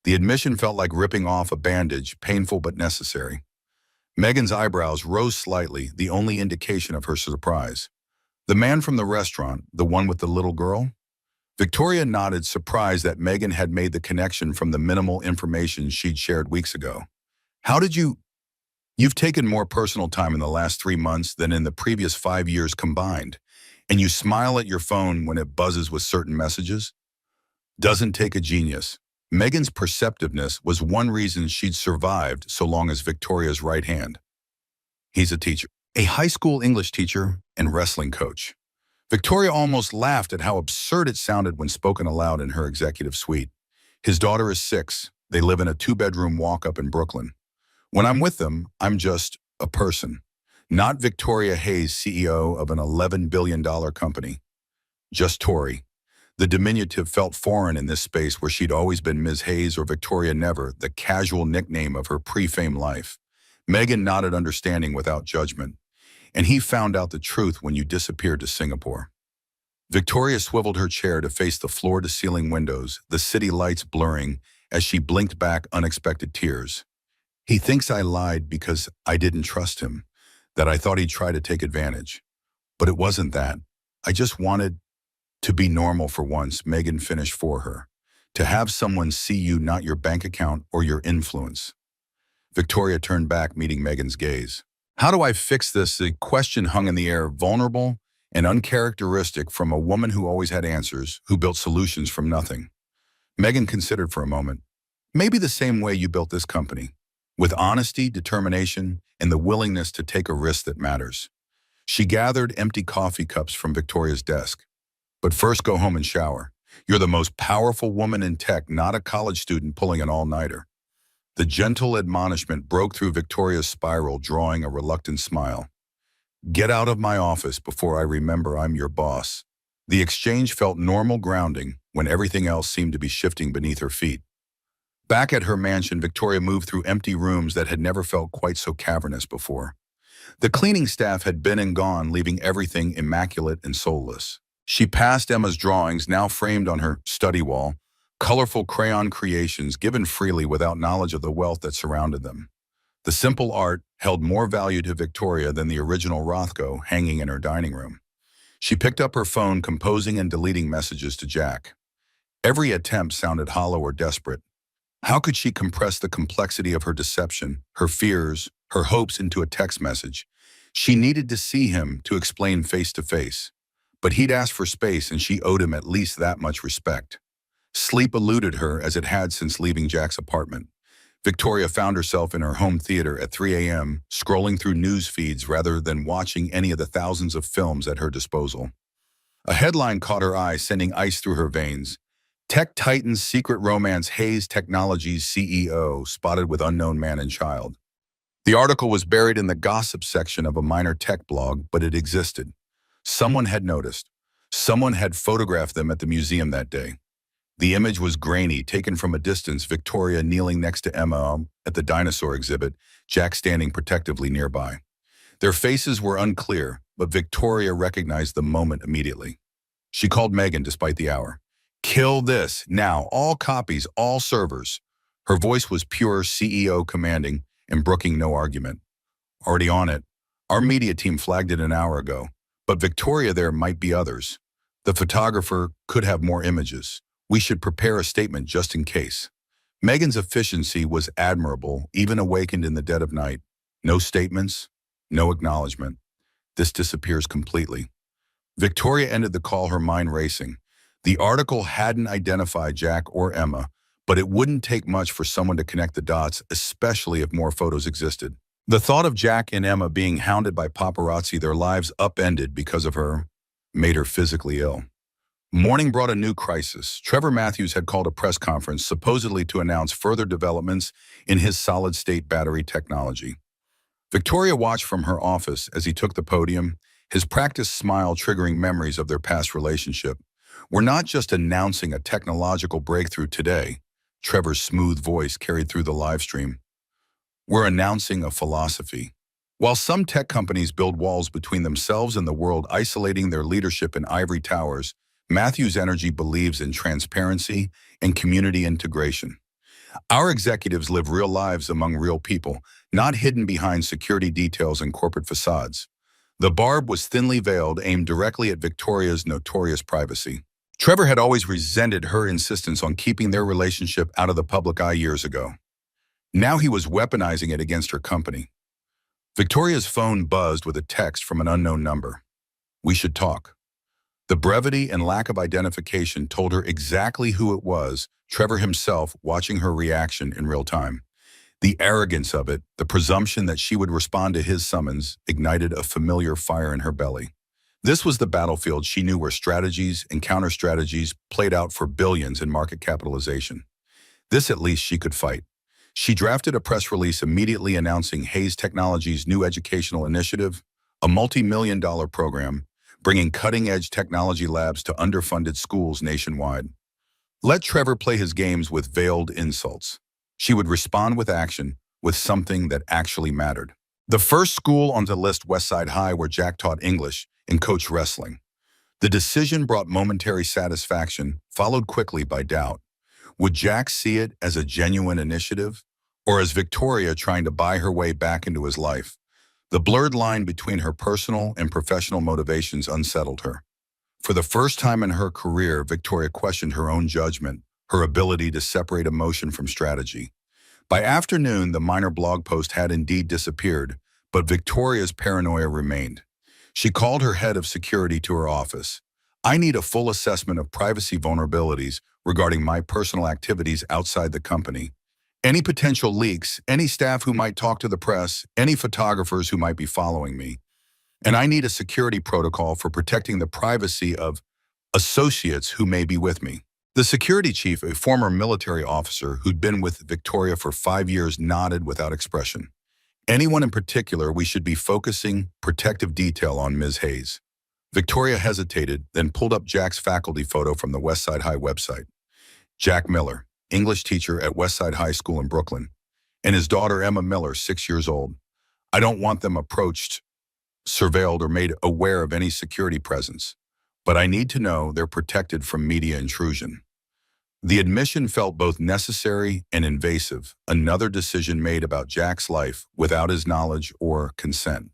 The admission felt like ripping off a bandage, painful but necessary. Megan's eyebrows rose slightly, the only indication of her surprise. The man from the restaurant, the one with the little girl? Victoria nodded, surprised that Megan had made the connection from the minimal information she'd shared weeks ago. How did you... You've taken more personal time in the last 3 months than in the previous 5 years combined, and you smile at your phone when it buzzes with certain messages? Doesn't take a genius. Megan's perceptiveness was one reason she'd survived so long as Victoria's right hand. He's a teacher, a high school English teacher and wrestling coach. Victoria almost laughed at how absurd it sounded when spoken aloud in her executive suite. His daughter is 6. They live in a 2-bedroom walk-up in Brooklyn. When I'm with them, I'm just a person, not Victoria Hayes, CEO of an $11 billion company. Just Tori. The diminutive felt foreign in this space where she'd always been Ms. Hayes or Victoria Never, the casual nickname of her pre-fame life. Megan nodded understanding without judgment. And he found out the truth when you disappeared to Singapore. Victoria swiveled her chair to face the floor-to-ceiling windows, the city lights blurring as she blinked back unexpected tears. He thinks I lied because I didn't trust him, that I thought he'd try to take advantage. But it wasn't that. I just wanted to be normal for once, Megan finished for her. To have someone see you, not your bank account or your influence. Victoria turned back, meeting Megan's gaze. How do I fix this? The question hung in the air, vulnerable and uncharacteristic from a woman who always had answers, who built solutions from nothing. Megan considered for a moment. Maybe the same way you built this company, with honesty, determination, and the willingness to take a risk that matters. She gathered empty coffee cups from Victoria's desk. But first, go home and shower. You're the most powerful woman in tech, not a college student pulling an all-nighter. The gentle admonishment broke through Victoria's spiral, drawing a reluctant smile. Get out of my office before I remember I'm your boss. The exchange felt normal grounding when everything else seemed to be shifting beneath her feet. Back at her mansion, Victoria moved through empty rooms that had never felt quite so cavernous before. The cleaning staff had been and gone, leaving everything immaculate and soulless. She passed Emma's drawings, now framed on her study wall, colorful crayon creations given freely without knowledge of the wealth that surrounded them. The simple art held more value to Victoria than the original Rothko hanging in her dining room. She picked up her phone, composing and deleting messages to Jack. Every attempt sounded hollow or desperate. How could she compress the complexity of her deception, her fears, her hopes into a text message? She needed to see him to explain face to face. But he'd asked for space, and she owed him at least that much respect. Sleep eluded her as it had since leaving Jack's apartment. Victoria found herself in her home theater at 3 a.m., scrolling through news feeds rather than watching any of the thousands of films at her disposal. A headline caught her eye, sending ice through her veins. Tech Titan's secret romance, Hayes Technologies CEO spotted with unknown man and child. The article was buried in the gossip section of a minor tech blog, but it existed. Someone had noticed. Someone had photographed them at the museum that day. The image was grainy, taken from a distance, Victoria kneeling next to Emma at the dinosaur exhibit, Jack standing protectively nearby. Their faces were unclear, but Victoria recognized the moment immediately. She called Megan despite the hour. Kill this, now, all copies, all servers. Her voice was pure CEO commanding and brooking no argument. Already on it. Our media team flagged it an hour ago, but Victoria, there might be others. The photographer could have more images. We should prepare a statement just in case. Megan's efficiency was admirable, even awakened in the dead of night. No statements, no acknowledgement. This disappears completely. Victoria ended the call, her mind racing. The article hadn't identified Jack or Emma, but it wouldn't take much for someone to connect the dots, especially if more photos existed. The thought of Jack and Emma being hounded by paparazzi, their lives upended because of her, made her physically ill. Morning brought a new crisis. Trevor Matthews had called a press conference supposedly to announce further developments in his solid-state battery technology. Victoria watched from her office as he took the podium, his practiced smile triggering memories of their past relationship. "We're not just announcing a technological breakthrough today," Trevor's smooth voice carried through the live stream. "We're announcing a philosophy." While some tech companies build walls between themselves and the world, isolating their leadership in ivory towers, Matthews Energy believes in transparency and community integration. "Our executives live real lives among real people, not hidden behind security details and corporate facades." The barb was thinly veiled, aimed directly at Victoria's notorious privacy. Trevor had always resented her insistence on keeping their relationship out of the public eye years ago. Now he was weaponizing it against her company. Victoria's phone buzzed with a text from an unknown number. "We should talk." The brevity and lack of identification told her exactly who it was, Trevor himself, watching her reaction in real time. The arrogance of it, the presumption that she would respond to his summons, ignited a familiar fire in her belly. This was the battlefield she knew, where strategies and counter-strategies played out for billions in market capitalization. This at least she could fight. She drafted a press release immediately announcing Hayes Technologies' new educational initiative, a multi-million-dollar program, bringing cutting-edge technology labs to underfunded schools nationwide. Let Trevor play his games with veiled insults. She would respond with action, with something that actually mattered. The first school on the list, Westside High, where Jack taught English and coached wrestling. The decision brought momentary satisfaction, followed quickly by doubt. Would Jack see it as a genuine initiative, or as Victoria trying to buy her way back into his life? The blurred line between her personal and professional motivations unsettled her. For the first time in her career, Victoria questioned her own judgment, her ability to separate emotion from strategy. By afternoon, the minor blog post had indeed disappeared, but Victoria's paranoia remained. She called her head of security to her office. "I need a full assessment of privacy vulnerabilities regarding my personal activities outside the company. Any potential leaks, any staff who might talk to the press, any photographers who might be following me. And I need a security protocol for protecting the privacy of associates who may be with me." The security chief, a former military officer who'd been with Victoria for 5 years, nodded without expression. "Anyone in particular we should be focusing protective detail on, Ms. Hayes?" Victoria hesitated, then pulled up Jack's faculty photo from the Westside High website. Jack Miller, English teacher at Westside High School in Brooklyn, and his daughter Emma Miller, 6 years old. "I don't want them approached, surveilled, or made aware of any security presence, but I need to know they're protected from media intrusion." The admission felt both necessary and invasive, another decision made about Jack's life without his knowledge or consent.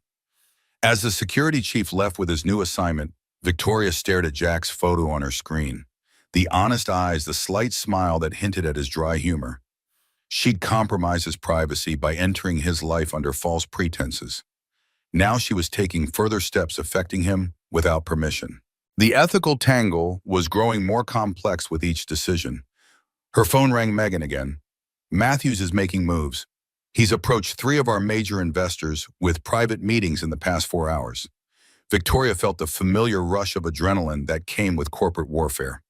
As the security chief left with his new assignment, Victoria stared at Jack's photo on her screen. The honest eyes, the slight smile that hinted at his dry humor. She'd compromised his privacy by entering his life under false pretenses. Now she was taking further steps affecting him without permission. The ethical tangle was growing more complex with each decision. Her phone rang. "Megan again. Matthews is making moves. He's approached 3 of our major investors with private meetings in the past 4 hours." Victoria felt the familiar rush of adrenaline that came with corporate warfare.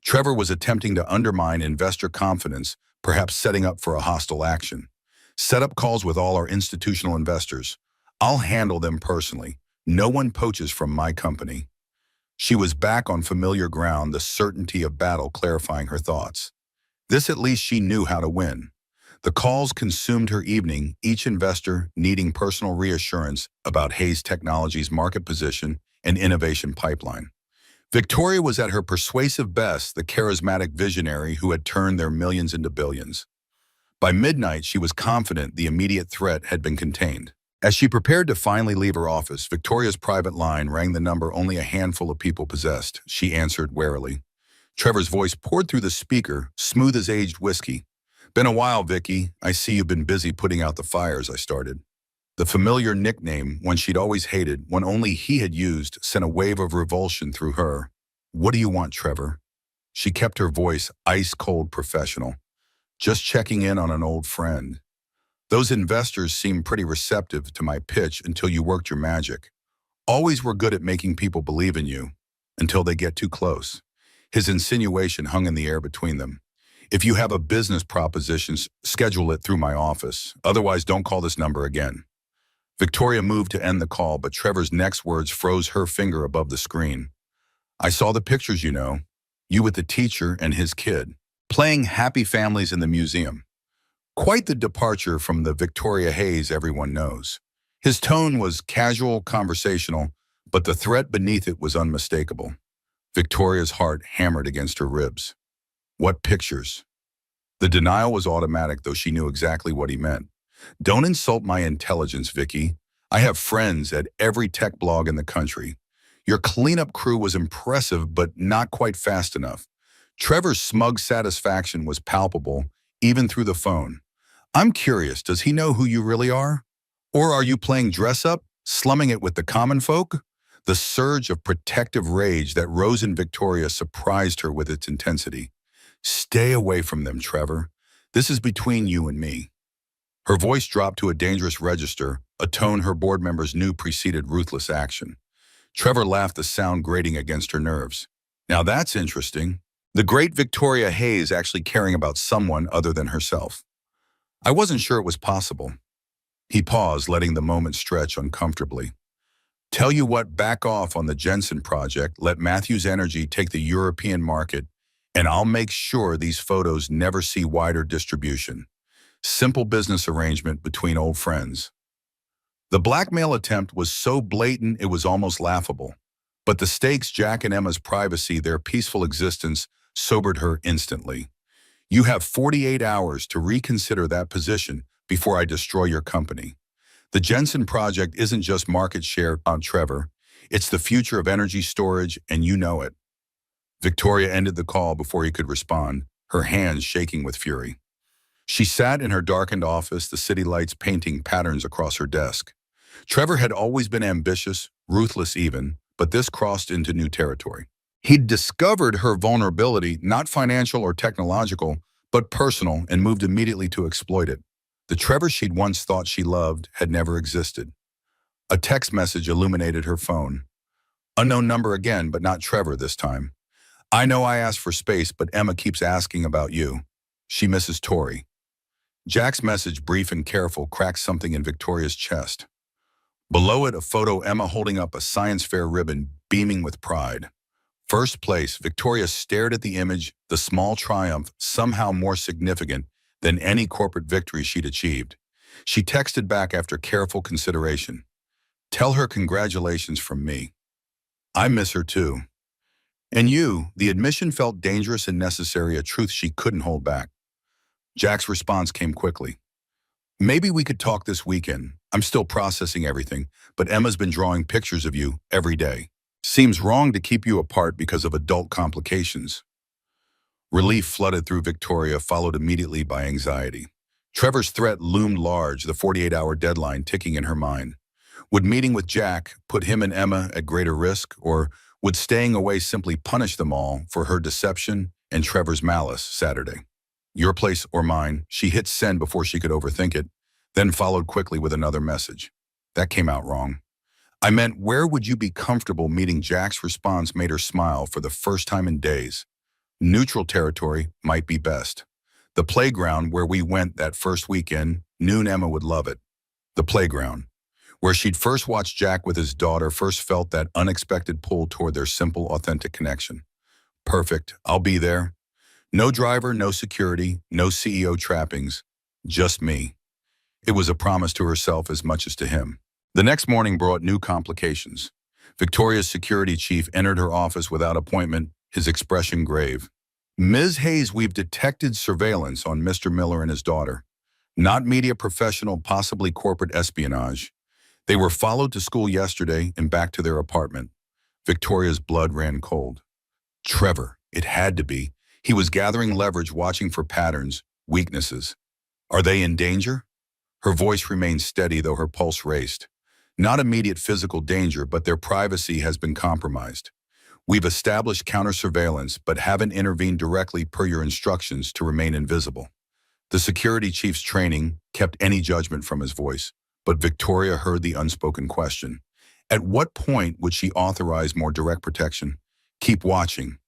Trevor was attempting to undermine investor confidence, perhaps setting up for a hostile action. "Set up calls with all our institutional investors. I'll handle them personally. No one poaches from my company." She was back on familiar ground, the certainty of battle clarifying her thoughts. This at least she knew how to win. The calls consumed her evening, each investor needing personal reassurance about Hayes Technologies' market position and innovation pipeline. Victoria was at her persuasive best, the charismatic visionary who had turned their millions into billions. By midnight, she was confident the immediate threat had been contained. As she prepared to finally leave her office, Victoria's private line rang, the number only a handful of people possessed. She answered warily. Trevor's voice poured through the speaker, smooth as aged whiskey. Been a while, Vicky. I see you've been busy putting out the fires, I started. The familiar nickname, one she'd always hated, one only he had used, sent a wave of revulsion through her. What do you want, Trevor? She kept her voice ice-cold professional. Just checking in on an old friend. Those investors seemed pretty receptive to my pitch until you worked your magic. Always were good at making people believe in you, until they get too close. His insinuation hung in the air between them. If you have a business proposition, schedule it through my office. Otherwise, don't call this number again. Victoria moved to end the call, but Trevor's next words froze her finger above the screen. I saw the pictures, you know. You with the teacher and his kid, playing happy families in the museum. Quite the departure from the Victoria Hayes everyone knows. His tone was casual, conversational, but the threat beneath it was unmistakable. Victoria's heart hammered against her ribs. What pictures? The denial was automatic, though she knew exactly what he meant. Don't insult my intelligence, Vicky. I have friends at every tech blog in the country. Your cleanup crew was impressive, but not quite fast enough. Trevor's smug satisfaction was palpable, even through the phone. I'm curious, does he know who you really are? Or are you playing dress-up, slumming it with the common folk? The surge of protective rage that rose in Victoria surprised her with its intensity. Stay away from them, Trevor. This is between you and me. Her voice dropped to a dangerous register, a tone her board members knew preceded ruthless action. Trevor laughed, the sound grating against her nerves. Now that's interesting. The great Victoria Hayes actually caring about someone other than herself. I wasn't sure it was possible. He paused, letting the moment stretch uncomfortably. Tell you what, back off on the Jensen project, let Matthews Energy take the European market, and I'll make sure these photos never see wider distribution. Simple business arrangement between old friends. The blackmail attempt was so blatant it was almost laughable. But the stakes, Jack and Emma's privacy, their peaceful existence, sobered her instantly. You have 48 hours to reconsider that position before I destroy your company. The Jensen project isn't just market share on Trevor. It's the future of energy storage, and you know it. Victoria ended the call before he could respond, her hands shaking with fury. She sat in her darkened office, the city lights painting patterns across her desk. Trevor had always been ambitious, ruthless even, but this crossed into new territory. He'd discovered her vulnerability, not financial or technological, but personal, and moved immediately to exploit it. The Trevor she'd once thought she loved had never existed. A text message illuminated her phone. Unknown number again, but not Trevor this time. I know I asked for space, but Emma keeps asking about you. She misses Tori. Jack's message, brief and careful, cracked something in Victoria's chest. Below it, a photo, Emma holding up a science fair ribbon, beaming with pride. First place, Victoria stared at the image, the small triumph, somehow more significant than any corporate victory she'd achieved. She texted back after careful consideration. Tell her congratulations from me. I miss her too. And you, the admission felt dangerous and necessary, a truth she couldn't hold back. Jack's response came quickly. Maybe we could talk this weekend. I'm still processing everything, but Emma's been drawing pictures of you every day. Seems wrong to keep you apart because of adult complications. Relief flooded through Victoria, followed immediately by anxiety. Trevor's threat loomed large, the 48-hour deadline ticking in her mind. Would meeting with Jack put him and Emma at greater risk, or would staying away simply punish them all for her deception and Trevor's malice Saturday? Your place or mine? She hit send before she could overthink it, then followed quickly with another message. That came out wrong. I meant, where would you be comfortable meeting? Jack's response made her smile for the first time in days. Neutral territory might be best. The playground where we went that first weekend, knew Emma would love it. The playground, where she'd first watched Jack with his daughter, first felt that unexpected pull toward their simple, authentic connection. Perfect, I'll be there. No driver, no security, no CEO trappings, just me. It was a promise to herself as much as to him. The next morning brought new complications. Victoria's security chief entered her office without appointment, his expression grave. Ms. Hayes, we've detected surveillance on Mr. Miller and his daughter. Not media professional, possibly corporate espionage. They were followed to school yesterday and back to their apartment. Victoria's blood ran cold. Trevor, it had to be. He was gathering leverage, watching for patterns, weaknesses. Are they in danger? Her voice remained steady though her pulse raced. Not immediate physical danger, but their privacy has been compromised. We've established counter-surveillance, but haven't intervened directly per your instructions to remain invisible. The security chief's training kept any judgment from his voice, but Victoria heard the unspoken question. At what point would she authorize more direct protection? Keep watching.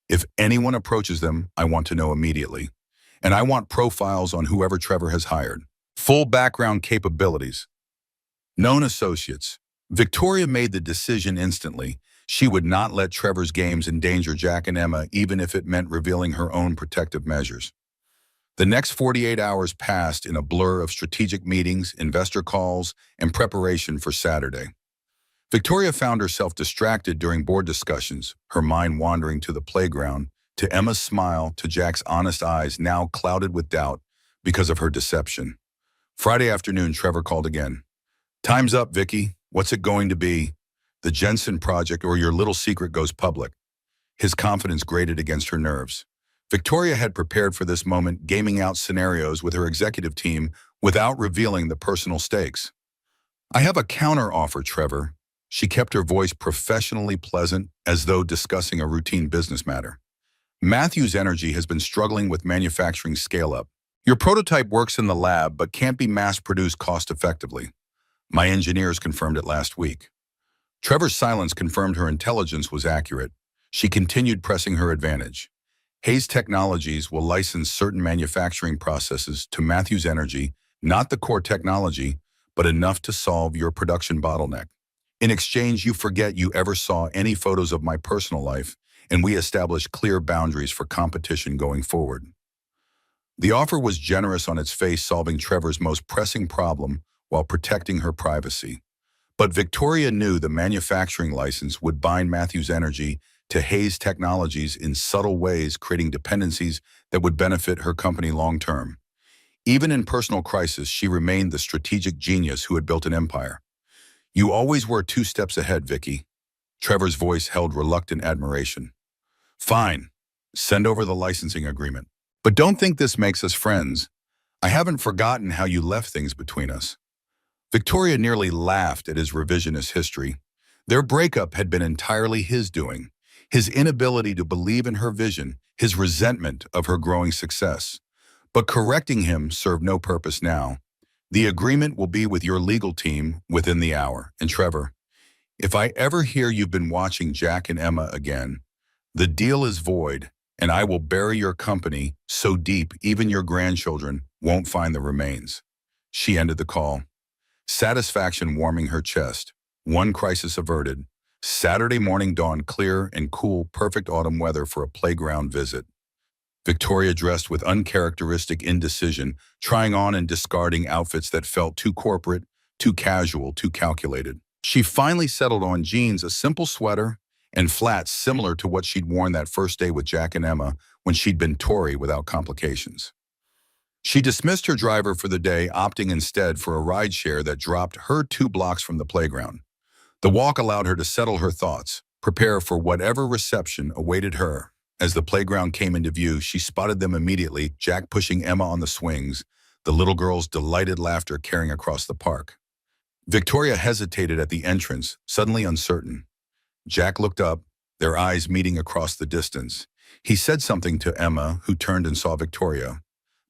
If anyone approaches them, I want to know immediately. And I want profiles on whoever Trevor has hired. Full background capabilities. Known associates. Victoria made the decision instantly. She would not let Trevor's games endanger Jack and Emma, even if it meant revealing her own protective measures. The next 48 hours passed in a blur of strategic meetings, investor calls, and preparation for Saturday. Victoria found herself distracted during board discussions, her mind wandering to the playground, to Emma's smile, to Jack's honest eyes now clouded with doubt because of her deception. Friday afternoon, Trevor called again. Time's up, Vicky. What's it going to be? The Jensen project or your little secret goes public? His confidence grated against her nerves. Victoria had prepared for this moment, gaming out scenarios with her executive team without revealing the personal stakes. I have a counter-offer, Trevor. She kept her voice professionally pleasant, as though discussing a routine business matter. Matthew's Energy has been struggling with manufacturing scale-up. Your prototype works in the lab but can't be mass-produced cost-effectively. My engineers confirmed it last week. Trevor's silence confirmed her intelligence was accurate. She continued pressing her advantage. Hayes Technologies will license certain manufacturing processes to Matthew's Energy, not the core technology, but enough to solve your production bottleneck. In exchange, you forget you ever saw any photos of my personal life, and we establish clear boundaries for competition going forward. The offer was generous on its face, solving Trevor's most pressing problem while protecting her privacy. But Victoria knew the manufacturing license would bind Matthew's Energy to Hayes Technologies in subtle ways, creating dependencies that would benefit her company long-term. Even in personal crisis, she remained the strategic genius who had built an empire. You always were 2 steps ahead, Vicky. Trevor's voice held reluctant admiration. Fine. Send over the licensing agreement. But don't think this makes us friends. I haven't forgotten how you left things between us. Victoria nearly laughed at his revisionist history. Their breakup had been entirely his doing. His inability to believe in her vision, his resentment of her growing success. But correcting him served no purpose now. The agreement will be with your legal team within the hour. And Trevor, if I ever hear you've been watching Jack and Emma again, the deal is void, and I will bury your company so deep even your grandchildren won't find the remains. She ended the call. Satisfaction warming her chest. One crisis averted. Saturday morning dawned clear and cool, perfect autumn weather for a playground visit. Victoria dressed with uncharacteristic indecision, trying on and discarding outfits that felt too corporate, too casual, too calculated. She finally settled on jeans, a simple sweater, and flats similar to what she'd worn that first day with Jack and Emma when she'd been Tory without complications. She dismissed her driver for the day, opting instead for a rideshare that dropped her 2 blocks from the playground. The walk allowed her to settle her thoughts, prepare for whatever reception awaited her. As the playground came into view, she spotted them immediately, Jack pushing Emma on the swings, the little girl's delighted laughter carrying across the park. Victoria hesitated at the entrance, suddenly uncertain. Jack looked up, their eyes meeting across the distance. He said something to Emma, who turned and saw Victoria.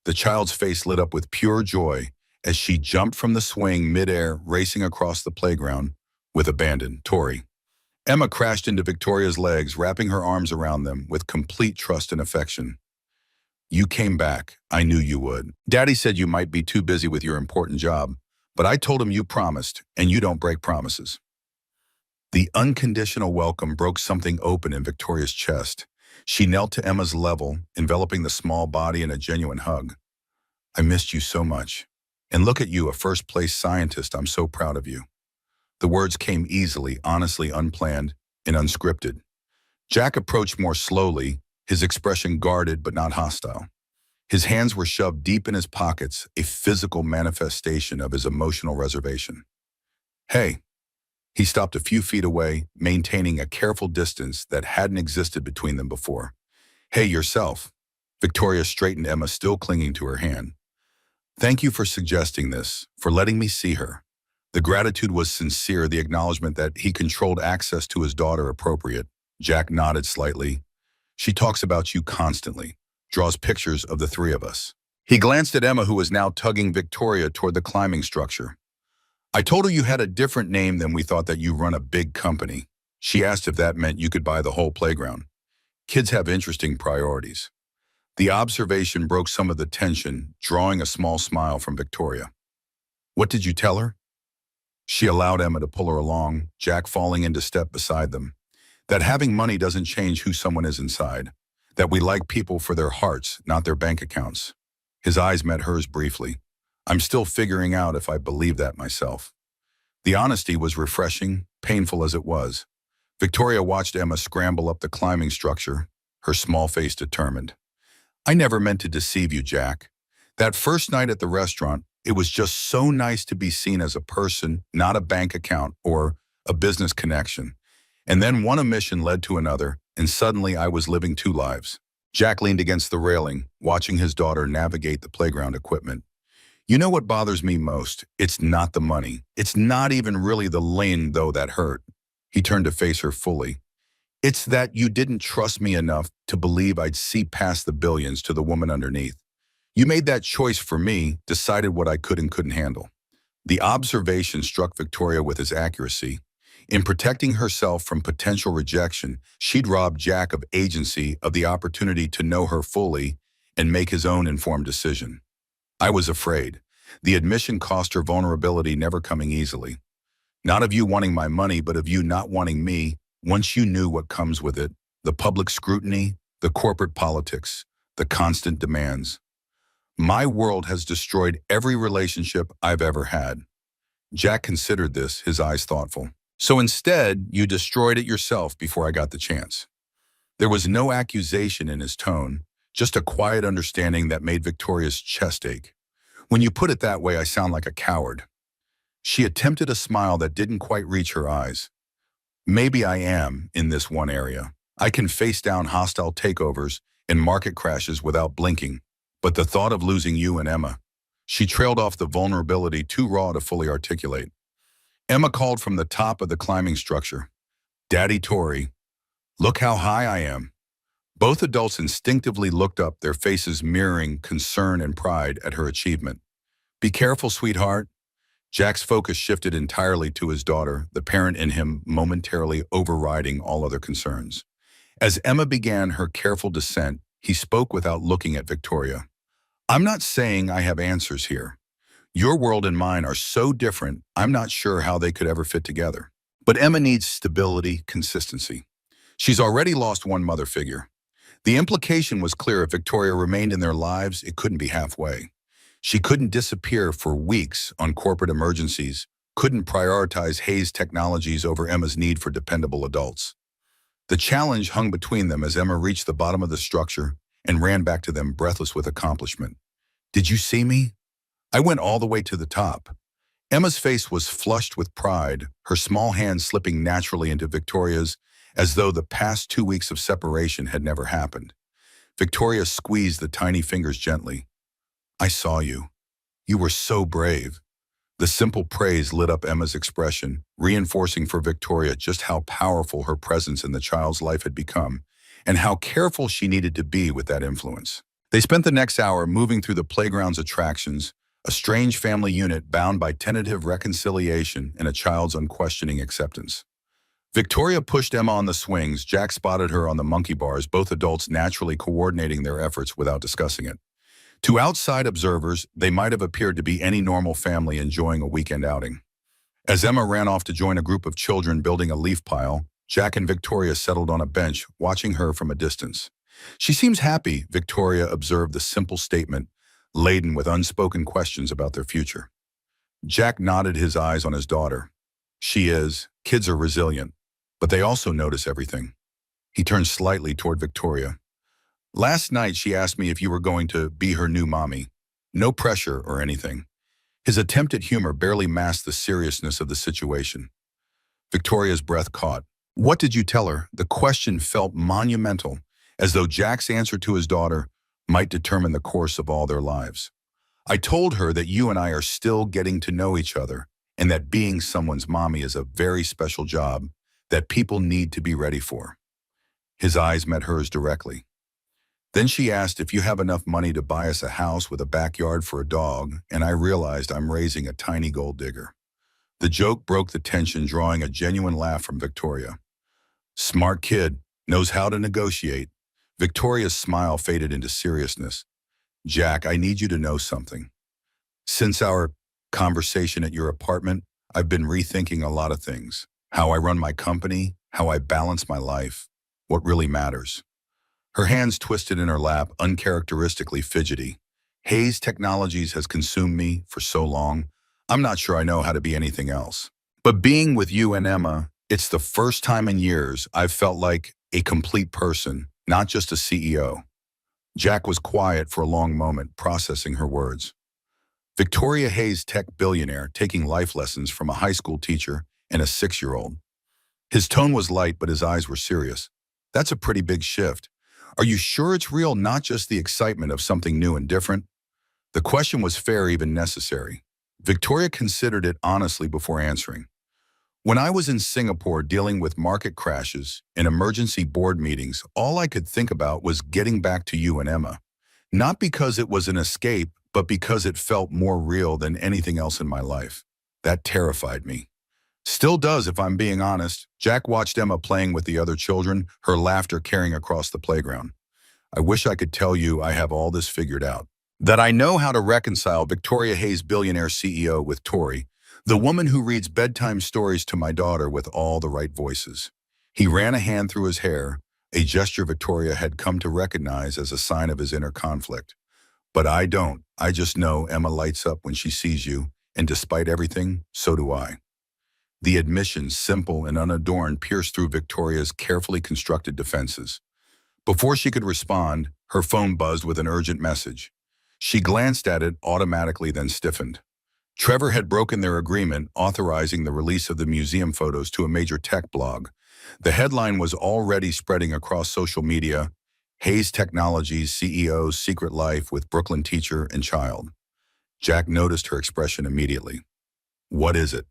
The child's face lit up with pure joy as she jumped from the swing midair, racing across the playground with abandon. Tory. Emma crashed into Victoria's legs, wrapping her arms around them with complete trust and affection. You came back. I knew you would. Daddy said you might be too busy with your important job, but I told him you promised, and you don't break promises. The unconditional welcome broke something open in Victoria's chest. She knelt to Emma's level, enveloping the small body in a genuine hug. I missed you so much. And look at you, a first-place scientist. I'm so proud of you. The words came easily, honestly, unplanned, and unscripted. Jack approached more slowly, his expression guarded but not hostile. His hands were shoved deep in his pockets, a physical manifestation of his emotional reservation. Hey. He stopped a few feet away, maintaining a careful distance that hadn't existed between them before. Hey, yourself. Victoria straightened Emma, still clinging to her hand. Thank you for suggesting this, for letting me see her. The gratitude was sincere, the acknowledgement that he controlled access to his daughter appropriate. Jack nodded slightly. She talks about you constantly, draws pictures of the three of us. He glanced at Emma, who was now tugging Victoria toward the climbing structure. I told her you had a different name than we thought, that you run a big company. She asked if that meant you could buy the whole playground. Kids have interesting priorities. The observation broke some of the tension, drawing a small smile from Victoria. What did you tell her? She allowed Emma to pull her along, Jack falling into step beside them. That having money doesn't change who someone is inside. That we like people for their hearts, not their bank accounts. His eyes met hers briefly. I'm still figuring out if I believe that myself. The honesty was refreshing, painful as it was. Victoria watched Emma scramble up the climbing structure, her small face determined. I never meant to deceive you, Jack. That first night at the restaurant, it was just so nice to be seen as a person, not a bank account or a business connection. And then one omission led to another, and suddenly I was living two lives. Jack leaned against the railing, watching his daughter navigate the playground equipment. You know what bothers me most? It's not the money. It's not even really the lane, though, that hurt. He turned to face her fully. It's that you didn't trust me enough to believe I'd see past the billions to the woman underneath. You made that choice for me, decided what I could and couldn't handle. The observation struck Victoria with its accuracy. In protecting herself from potential rejection, she'd robbed Jack of agency, of the opportunity to know her fully and make his own informed decision. I was afraid. The admission cost her vulnerability, never coming easily. Not of you wanting my money, but of you not wanting me, once you knew what comes with it, the public scrutiny, the corporate politics, the constant demands. My world has destroyed every relationship I've ever had. Jack considered this, his eyes thoughtful. So instead, you destroyed it yourself before I got the chance. There was no accusation in his tone, just a quiet understanding that made Victoria's chest ache. When you put it that way, I sound like a coward. She attempted a smile that didn't quite reach her eyes. Maybe I am in this one area. I can face down hostile takeovers and market crashes without blinking. But the thought of losing you and Emma, she trailed off, the vulnerability too raw to fully articulate. Emma called from the top of the climbing structure. Daddy Tori, look how high I am. Both adults instinctively looked up, their faces mirroring concern and pride at her achievement. Be careful, sweetheart. Jack's focus shifted entirely to his daughter, the parent in him momentarily overriding all other concerns. As Emma began her careful descent, he spoke without looking at Victoria. I'm not saying I have answers here. Your world and mine are so different, I'm not sure how they could ever fit together. But Emma needs stability, consistency. She's already lost one mother figure. The implication was clear: if Victoria remained in their lives, it couldn't be halfway. She couldn't disappear for weeks on corporate emergencies, couldn't prioritize Hayes Technologies over Emma's need for dependable adults. The challenge hung between them as Emma reached the bottom of the structure and ran back to them, breathless with accomplishment. Did you see me? I went all the way to the top. Emma's face was flushed with pride, her small hand slipping naturally into Victoria's, as though the past 2 weeks of separation had never happened. Victoria squeezed the tiny fingers gently. I saw you. You were so brave. The simple praise lit up Emma's expression, reinforcing for Victoria just how powerful her presence in the child's life had become, and how careful she needed to be with that influence. They spent the next hour moving through the playground's attractions, a strange family unit bound by tentative reconciliation and a child's unquestioning acceptance. Victoria pushed Emma on the swings. Jack spotted her on the monkey bars, both adults naturally coordinating their efforts without discussing it. To outside observers, they might have appeared to be any normal family enjoying a weekend outing. As Emma ran off to join a group of children building a leaf pile, Jack and Victoria settled on a bench, watching her from a distance. She seems happy, Victoria observed, the simple statement, laden with unspoken questions about their future. Jack nodded, his eyes on his daughter. She is. Kids are resilient, but they also notice everything. He turned slightly toward Victoria. Last night she asked me if you were going to be her new mommy. No pressure or anything. His attempt at humor barely masked the seriousness of the situation. Victoria's breath caught. What did you tell her? The question felt monumental, as though Jack's answer to his daughter might determine the course of all their lives. I told her that you and I are still getting to know each other and that being someone's mommy is a very special job that people need to be ready for. His eyes met hers directly. Then she asked if you have enough money to buy us a house with a backyard for a dog, and I realized I'm raising a tiny gold digger. The joke broke the tension, drawing a genuine laugh from Victoria. Smart kid, knows how to negotiate. Victoria's smile faded into seriousness. Jack, I need you to know something. Since our conversation at your apartment, I've been rethinking a lot of things. How I run my company, how I balance my life, what really matters. Her hands twisted in her lap, uncharacteristically fidgety. Hayes Technologies has consumed me for so long, I'm not sure I know how to be anything else. But being with you and Emma, it's the first time in years I've felt like a complete person, not just a CEO. Jack was quiet for a long moment, processing her words. Victoria Hayes, tech billionaire, taking life lessons from a high school teacher and a 6-year-old. His tone was light, but his eyes were serious. That's a pretty big shift. Are you sure it's real, not just the excitement of something new and different? The question was fair, even necessary. Victoria considered it honestly before answering. When I was in Singapore dealing with market crashes and emergency board meetings, all I could think about was getting back to you and Emma. Not because it was an escape, but because it felt more real than anything else in my life. That terrified me. Still does, if I'm being honest. Jack watched Emma playing with the other children, her laughter carrying across the playground. I wish I could tell you I have all this figured out. That I know how to reconcile Victoria Hayes, billionaire CEO, with Tori, the woman who reads bedtime stories to my daughter with all the right voices. He ran a hand through his hair, a gesture Victoria had come to recognize as a sign of his inner conflict. But I don't. I just know Emma lights up when she sees you, and despite everything, so do I. The admission, simple and unadorned, pierced through Victoria's carefully constructed defenses. Before she could respond, her phone buzzed with an urgent message. She glanced at it automatically, then stiffened. Trevor had broken their agreement, authorizing the release of the museum photos to a major tech blog. The headline was already spreading across social media: Hayes Technologies CEO's secret life with Brooklyn teacher and child. Jack noticed her expression immediately. What is it?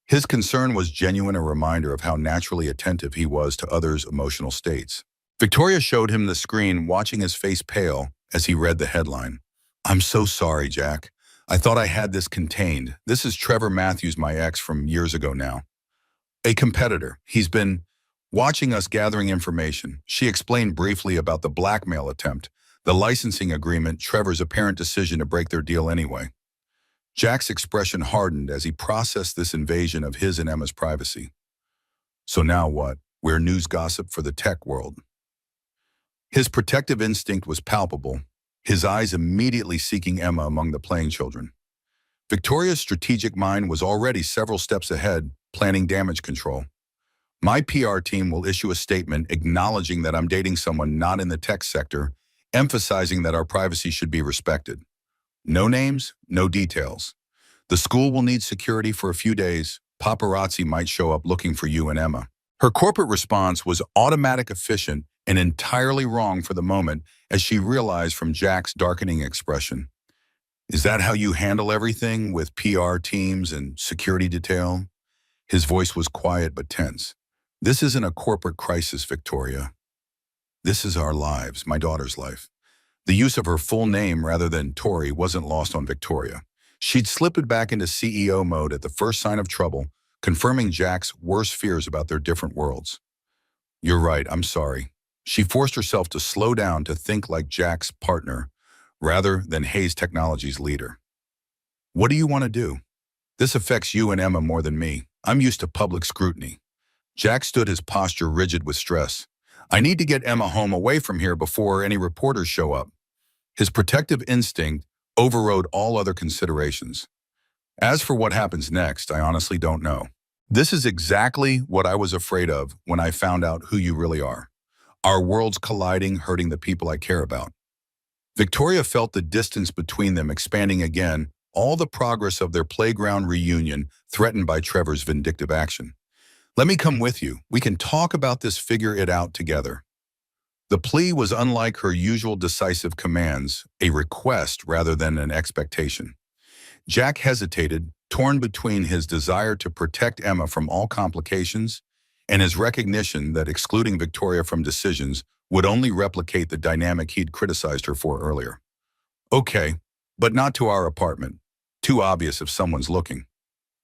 His concern was genuine, a reminder of how naturally attentive he was to others' emotional states. Victoria showed him the screen, watching his face pale as he read the headline. I'm so sorry, Jack. I thought I had this contained. This is Trevor Matthews, my ex from years ago now. A competitor. He's been watching us, gathering information. She explained briefly about the blackmail attempt, the licensing agreement, Trevor's apparent decision to break their deal anyway. Jack's expression hardened as he processed this invasion of his and Emma's privacy. So now what? We're news gossip for the tech world. His protective instinct was palpable, his eyes immediately seeking Emma among the playing children. Victoria's strategic mind was already several steps ahead, planning damage control. My PR team will issue a statement acknowledging that I'm dating someone not in the tech sector, emphasizing that our privacy should be respected. No names, no details. The school will need security for a few days. Paparazzi might show up looking for you and Emma. Her corporate response was automatic, efficient, and entirely wrong for the moment as she realized from Jack's darkening expression. Is that how you handle everything, with PR teams and security detail? His voice was quiet but tense. This isn't a corporate crisis, Victoria. This is our lives, my daughter's life. The use of her full name rather than Tori wasn't lost on Victoria. She'd slipped it back into CEO mode at the first sign of trouble, confirming Jack's worst fears about their different worlds. You're right, I'm sorry. She forced herself to slow down, to think like Jack's partner rather than Hayes Technologies' leader. What do you want to do? This affects you and Emma more than me. I'm used to public scrutiny. Jack stood, his posture rigid with stress. I need to get Emma home, away from here, before any reporters show up. His protective instinct overrode all other considerations. As for what happens next, I honestly don't know. This is exactly what I was afraid of when I found out who you really are. Our worlds colliding, hurting the people I care about. Victoria felt the distance between them expanding again, all the progress of their playground reunion threatened by Trevor's vindictive action. Let me come with you. We can talk about this, figure it out together. The plea was unlike her usual decisive commands, a request rather than an expectation. Jack hesitated, torn between his desire to protect Emma from all complications and his recognition that excluding Victoria from decisions would only replicate the dynamic he'd criticized her for earlier. Okay, but not to our apartment. Too obvious if someone's looking.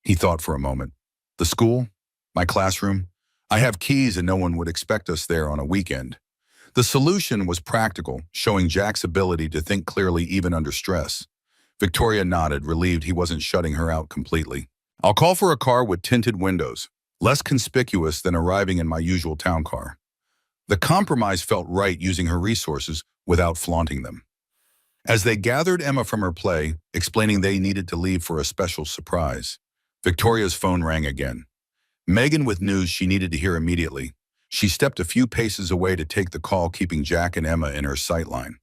He thought for a moment. The school? My classroom? I have keys and no one would expect us there on a weekend. The solution was practical, showing Jack's ability to think clearly even under stress. Victoria nodded, relieved he wasn't shutting her out completely. I'll call for a car with tinted windows, less conspicuous than arriving in my usual town car. The compromise felt right, using her resources without flaunting them. As they gathered Emma from her play, explaining they needed to leave for a special surprise, Victoria's phone rang again. Megan with news she needed to hear immediately. She stepped a few paces away to take the call, keeping Jack and Emma in her sightline.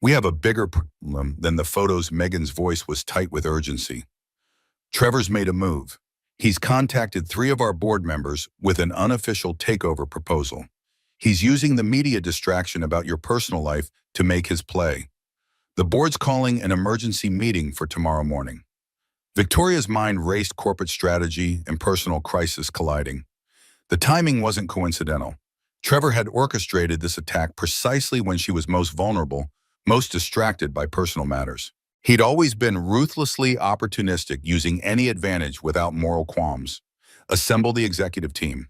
We have a bigger problem than the photos. Megan's voice was tight with urgency. Trevor's made a move. He's contacted 3 of our board members with an unofficial takeover proposal. He's using the media distraction about your personal life to make his play. The board's calling an emergency meeting for tomorrow morning. Victoria's mind raced, corporate strategy and personal crisis colliding. The timing wasn't coincidental. Trevor had orchestrated this attack precisely when she was most vulnerable, most distracted by personal matters. He'd always been ruthlessly opportunistic, using any advantage without moral qualms. Assemble the executive team.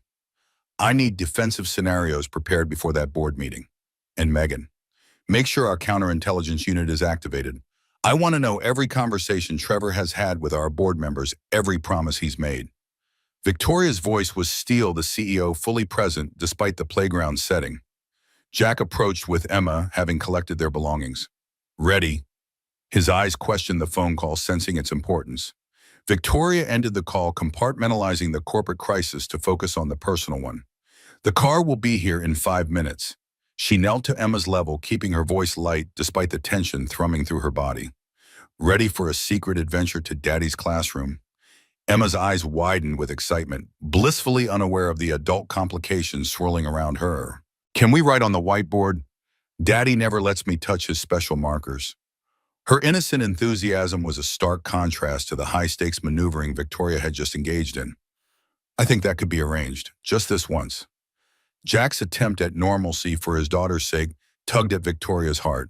I need defensive scenarios prepared before that board meeting. And Megan, make sure our counterintelligence unit is activated. I want to know every conversation Trevor has had with our board members, every promise he's made. Victoria's voice was steel, the CEO fully present despite the playground setting. Jack approached with Emma, having collected their belongings. Ready? His eyes questioned the phone call, sensing its importance. Victoria ended the call, compartmentalizing the corporate crisis to focus on the personal one. The car will be here in 5 minutes. She knelt to Emma's level, keeping her voice light despite the tension thrumming through her body. Ready for a secret adventure to Daddy's classroom? Emma's eyes widened with excitement, blissfully unaware of the adult complications swirling around her. Can we write on the whiteboard? Daddy never lets me touch his special markers. Her innocent enthusiasm was a stark contrast to the high-stakes maneuvering Victoria had just engaged in. I think that could be arranged, just this once. Jack's attempt at normalcy for his daughter's sake tugged at Victoria's heart.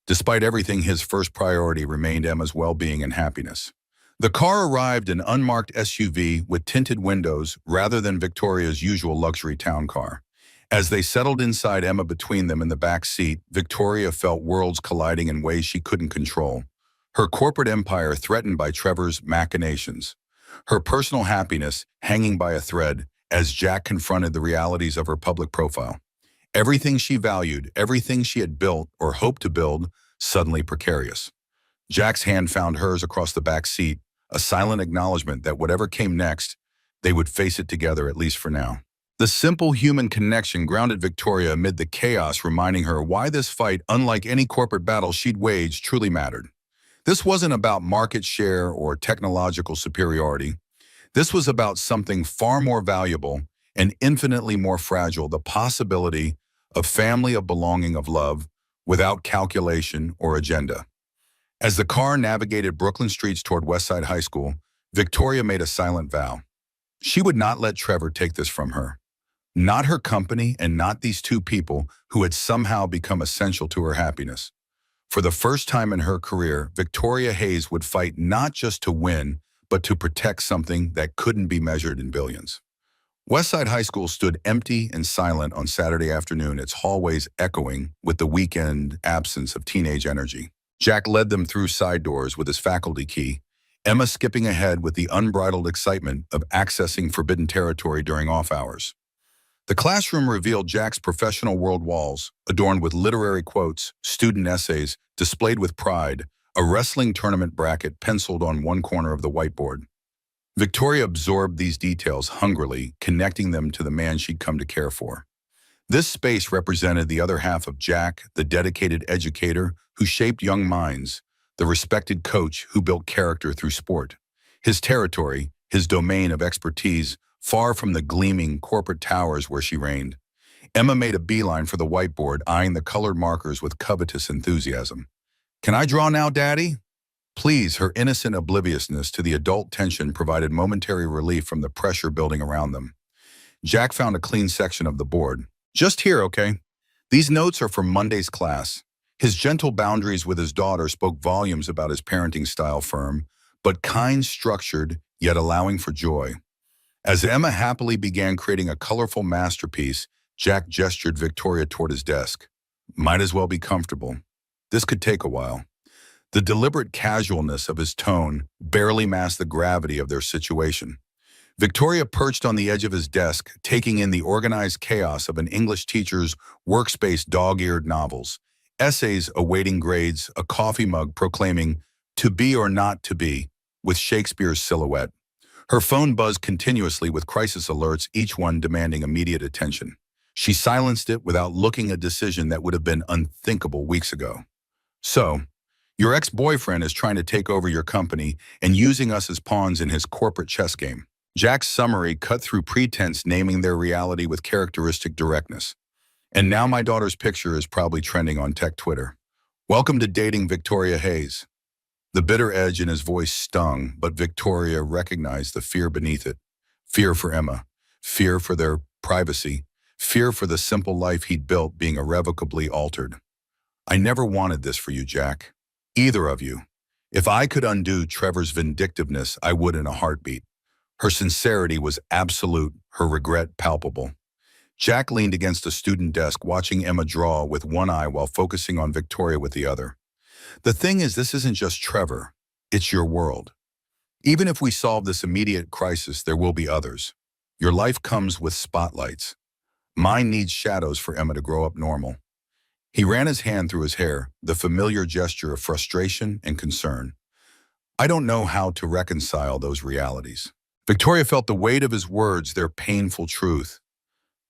Despite everything, his first priority remained Emma's well-being and happiness. The car arrived, an unmarked SUV with tinted windows rather than Victoria's usual luxury town car. As they settled inside, Emma between them in the back seat, Victoria felt worlds colliding in ways she couldn't control. Her corporate empire threatened by Trevor's machinations. Her personal happiness hanging by a thread as Jack confronted the realities of her public profile. Everything she valued, everything she had built or hoped to build, suddenly precarious. Jack's hand found hers across the back seat, a silent acknowledgement that whatever came next, they would face it together, at least for now. The simple human connection grounded Victoria amid the chaos, reminding her why this fight, unlike any corporate battle she'd waged, truly mattered. This wasn't about market share or technological superiority. This was about something far more valuable and infinitely more fragile, the possibility of family, of belonging, of love, without calculation or agenda. As the car navigated Brooklyn streets toward Westside High School, Victoria made a silent vow. She would not let Trevor take this from her. Not her company, and not these 2 people who had somehow become essential to her happiness. For the first time in her career, Victoria Hayes would fight not just to win, but to protect something that couldn't be measured in billions. Westside High School stood empty and silent on Saturday afternoon, its hallways echoing with the weekend absence of teenage energy. Jack led them through side doors with his faculty key, Emma skipping ahead with the unbridled excitement of accessing forbidden territory during off hours. The classroom revealed Jack's professional world walls, adorned with literary quotes, student essays, displayed with pride, a wrestling tournament bracket penciled on one corner of the whiteboard. Victoria absorbed these details hungrily, connecting them to the man she'd come to care for. This space represented the other half of Jack, the dedicated educator who shaped young minds, the respected coach who built character through sport. His territory, his domain of expertise, far from the gleaming corporate towers where she reigned. Emma made a beeline for the whiteboard, eyeing the colored markers with covetous enthusiasm. Can I draw now, Daddy? Please, her innocent obliviousness to the adult tension provided momentary relief from the pressure building around them. Jack found a clean section of the board. Just here, okay? These notes are from Monday's class. His gentle boundaries with his daughter spoke volumes about his parenting style, firm, but kind, structured, yet allowing for joy. As Emma happily began creating a colorful masterpiece, Jack gestured Victoria toward his desk. Might as well be comfortable. This could take a while. The deliberate casualness of his tone barely masked the gravity of their situation. Victoria perched on the edge of his desk, taking in the organized chaos of an English teacher's workspace dog-eared novels, essays awaiting grades, a coffee mug proclaiming, "To be or not to be," with Shakespeare's silhouette. Her phone buzzed continuously with crisis alerts, each one demanding immediate attention. She silenced it without looking a decision that would have been unthinkable weeks ago. So, your ex-boyfriend is trying to take over your company and using us as pawns in his corporate chess game. Jack's summary cut through pretense, naming their reality with characteristic directness. And now my daughter's picture is probably trending on tech Twitter. Welcome to dating Victoria Hayes. The bitter edge in his voice stung, but Victoria recognized the fear beneath it. Fear for Emma, fear for their privacy, fear for the simple life he'd built being irrevocably altered. I never wanted this for you, Jack. Either of you. If I could undo Trevor's vindictiveness, I would in a heartbeat. Her sincerity was absolute, her regret palpable. Jack leaned against a student desk, watching Emma draw with one eye while focusing on Victoria with the other. The thing is, this isn't just Trevor. It's your world. Even if we solve this immediate crisis, there will be others. Your life comes with spotlights. Mine needs shadows for Emma to grow up normal. He ran his hand through his hair, the familiar gesture of frustration and concern. I don't know how to reconcile those realities. Victoria felt the weight of his words, their painful truth.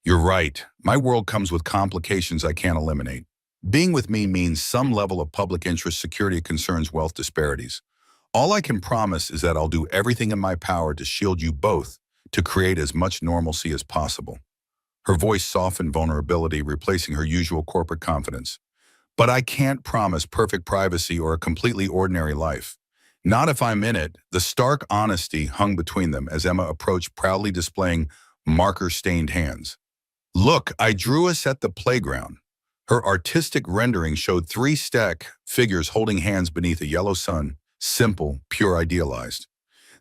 You're right. My world comes with complications I can't eliminate. Being with me means some level of public interest, security concerns, wealth disparities. All I can promise is that I'll do everything in my power to shield you both, to create as much normalcy as possible. Her voice softened vulnerability, replacing her usual corporate confidence. But I can't promise perfect privacy or a completely ordinary life. Not if I'm in it. The stark honesty hung between them as Emma approached, proudly displaying marker-stained hands. Look, I drew us at the playground. Her artistic rendering showed three stack figures holding hands beneath a yellow sun, simple, pure, idealized.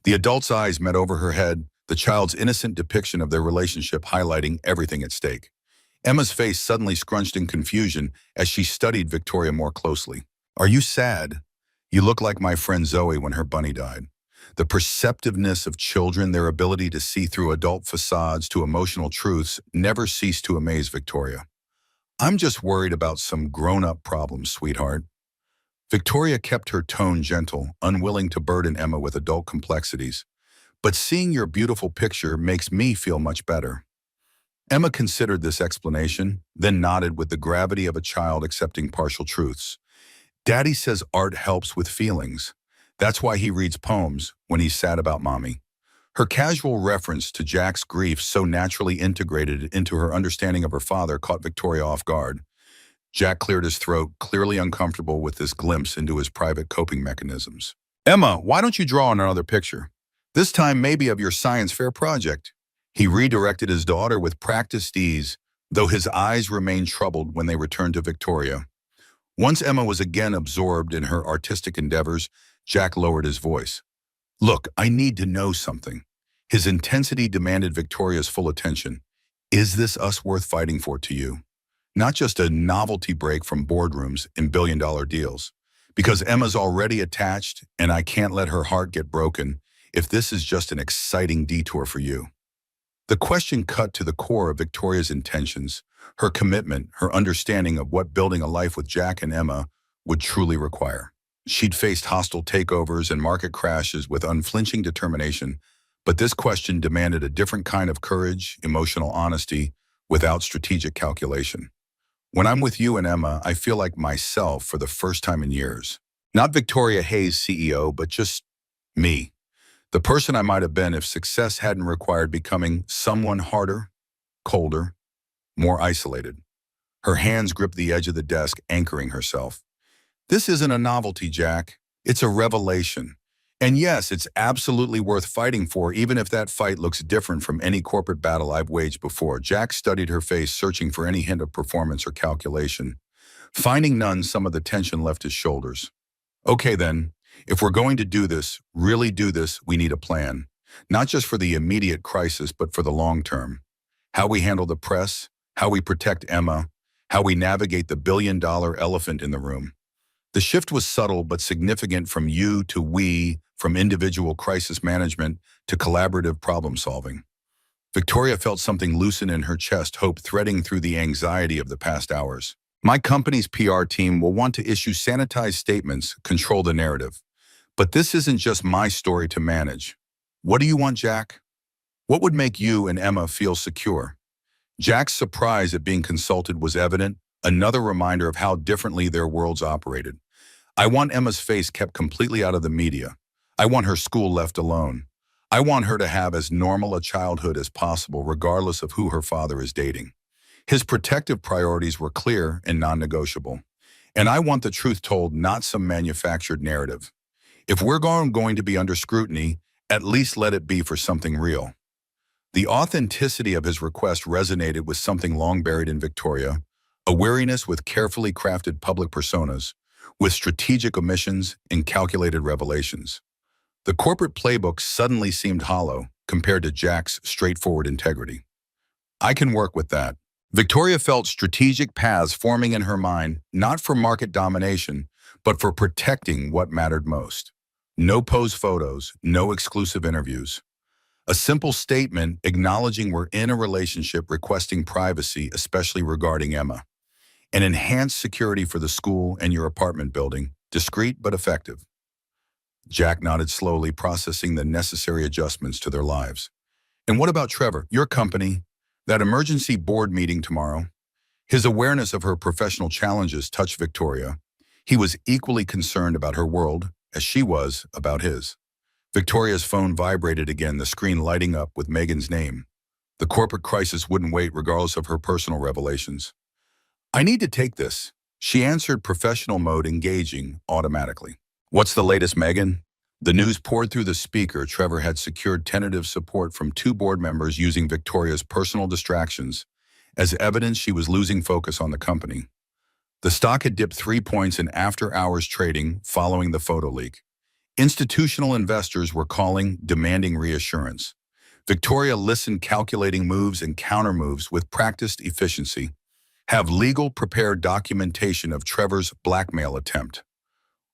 The adult's eyes met over her head, the child's innocent depiction of their relationship highlighting everything at stake. Emma's face suddenly scrunched in confusion as she studied Victoria more closely. Are you sad? You look like my friend Zoe when her bunny died. The perceptiveness of children, their ability to see through adult facades to emotional truths, never ceased to amaze Victoria. I'm just worried about some grown-up problems, sweetheart. Victoria kept her tone gentle, unwilling to burden Emma with adult complexities. But seeing your beautiful picture makes me feel much better. Emma considered this explanation, then nodded with the gravity of a child accepting partial truths. Daddy says art helps with feelings. That's why he reads poems when he's sad about Mommy. Her casual reference to Jack's grief, so naturally integrated into her understanding of her father, caught Victoria off guard. Jack cleared his throat, clearly uncomfortable with this glimpse into his private coping mechanisms. Emma, why don't you draw another picture? This time maybe of your science fair project. He redirected his daughter with practiced ease, though his eyes remained troubled when they returned to Victoria. Once Emma was again absorbed in her artistic endeavors, Jack lowered his voice. Look, I need to know something. His intensity demanded Victoria's full attention. Is this us worth fighting for to you? Not just a novelty break from boardrooms and billion-dollar deals. Because Emma's already attached, and I can't let her heart get broken if this is just an exciting detour for you. The question cut to the core of Victoria's intentions, her commitment, her understanding of what building a life with Jack and Emma would truly require. She'd faced hostile takeovers and market crashes with unflinching determination, but this question demanded a different kind of courage, emotional honesty, without strategic calculation. When I'm with you and Emma, I feel like myself for the first time in years. Not Victoria Hayes, CEO, but just me. The person I might have been if success hadn't required becoming someone harder, colder, more isolated. Her hands gripped the edge of the desk, anchoring herself. This isn't a novelty, Jack. It's a revelation. And yes, it's absolutely worth fighting for, even if that fight looks different from any corporate battle I've waged before. Jack studied her face, searching for any hint of performance or calculation. Finding none, some of the tension left his shoulders. Okay then, if we're going to do this, really do this, we need a plan. Not just for the immediate crisis, but for the long term. How we handle the press, how we protect Emma, how we navigate the billion-dollar elephant in the room. The shift was subtle but significant, from you to we, from individual crisis management to collaborative problem solving. Victoria felt something loosen in her chest, hope threading through the anxiety of the past hours. My company's PR team will want to issue sanitized statements, control the narrative. But this isn't just my story to manage. What do you want, Jack? What would make you and Emma feel secure? Jack's surprise at being consulted was evident, another reminder of how differently their worlds operated. I want Emma's face kept completely out of the media. I want her school left alone. I want her to have as normal a childhood as possible, regardless of who her father is dating. His protective priorities were clear and non-negotiable. And I want the truth told, not some manufactured narrative. If we're going to be under scrutiny, at least let it be for something real. The authenticity of his request resonated with something long buried in Victoria, a weariness with carefully crafted public personas, with strategic omissions and calculated revelations. The corporate playbook suddenly seemed hollow compared to Jack's straightforward integrity. I can work with that. Victoria felt strategic paths forming in her mind, not for market domination, but for protecting what mattered most. No pose photos, no exclusive interviews. A simple statement acknowledging we're in a relationship, requesting privacy, especially regarding Emma. And enhanced security for the school and your apartment building, discreet but effective. Jack nodded slowly, processing the necessary adjustments to their lives. And what about Trevor, your company? That emergency board meeting tomorrow? His awareness of her professional challenges touched Victoria. He was equally concerned about her world as she was about his. Victoria's phone vibrated again, the screen lighting up with Megan's name. The corporate crisis wouldn't wait, regardless of her personal revelations. I need to take this. She answered, professional mode engaging automatically. What's the latest, Megan? The news poured through the speaker. Trevor had secured tentative support from 2 board members, using Victoria's personal distractions as evidence she was losing focus on the company. The stock had dipped 3 points in after-hours trading following the photo leak. Institutional investors were calling, demanding reassurance. Victoria listened, calculating moves and counter-moves with practiced efficiency. Have legal prepared documentation of Trevor's blackmail attempt.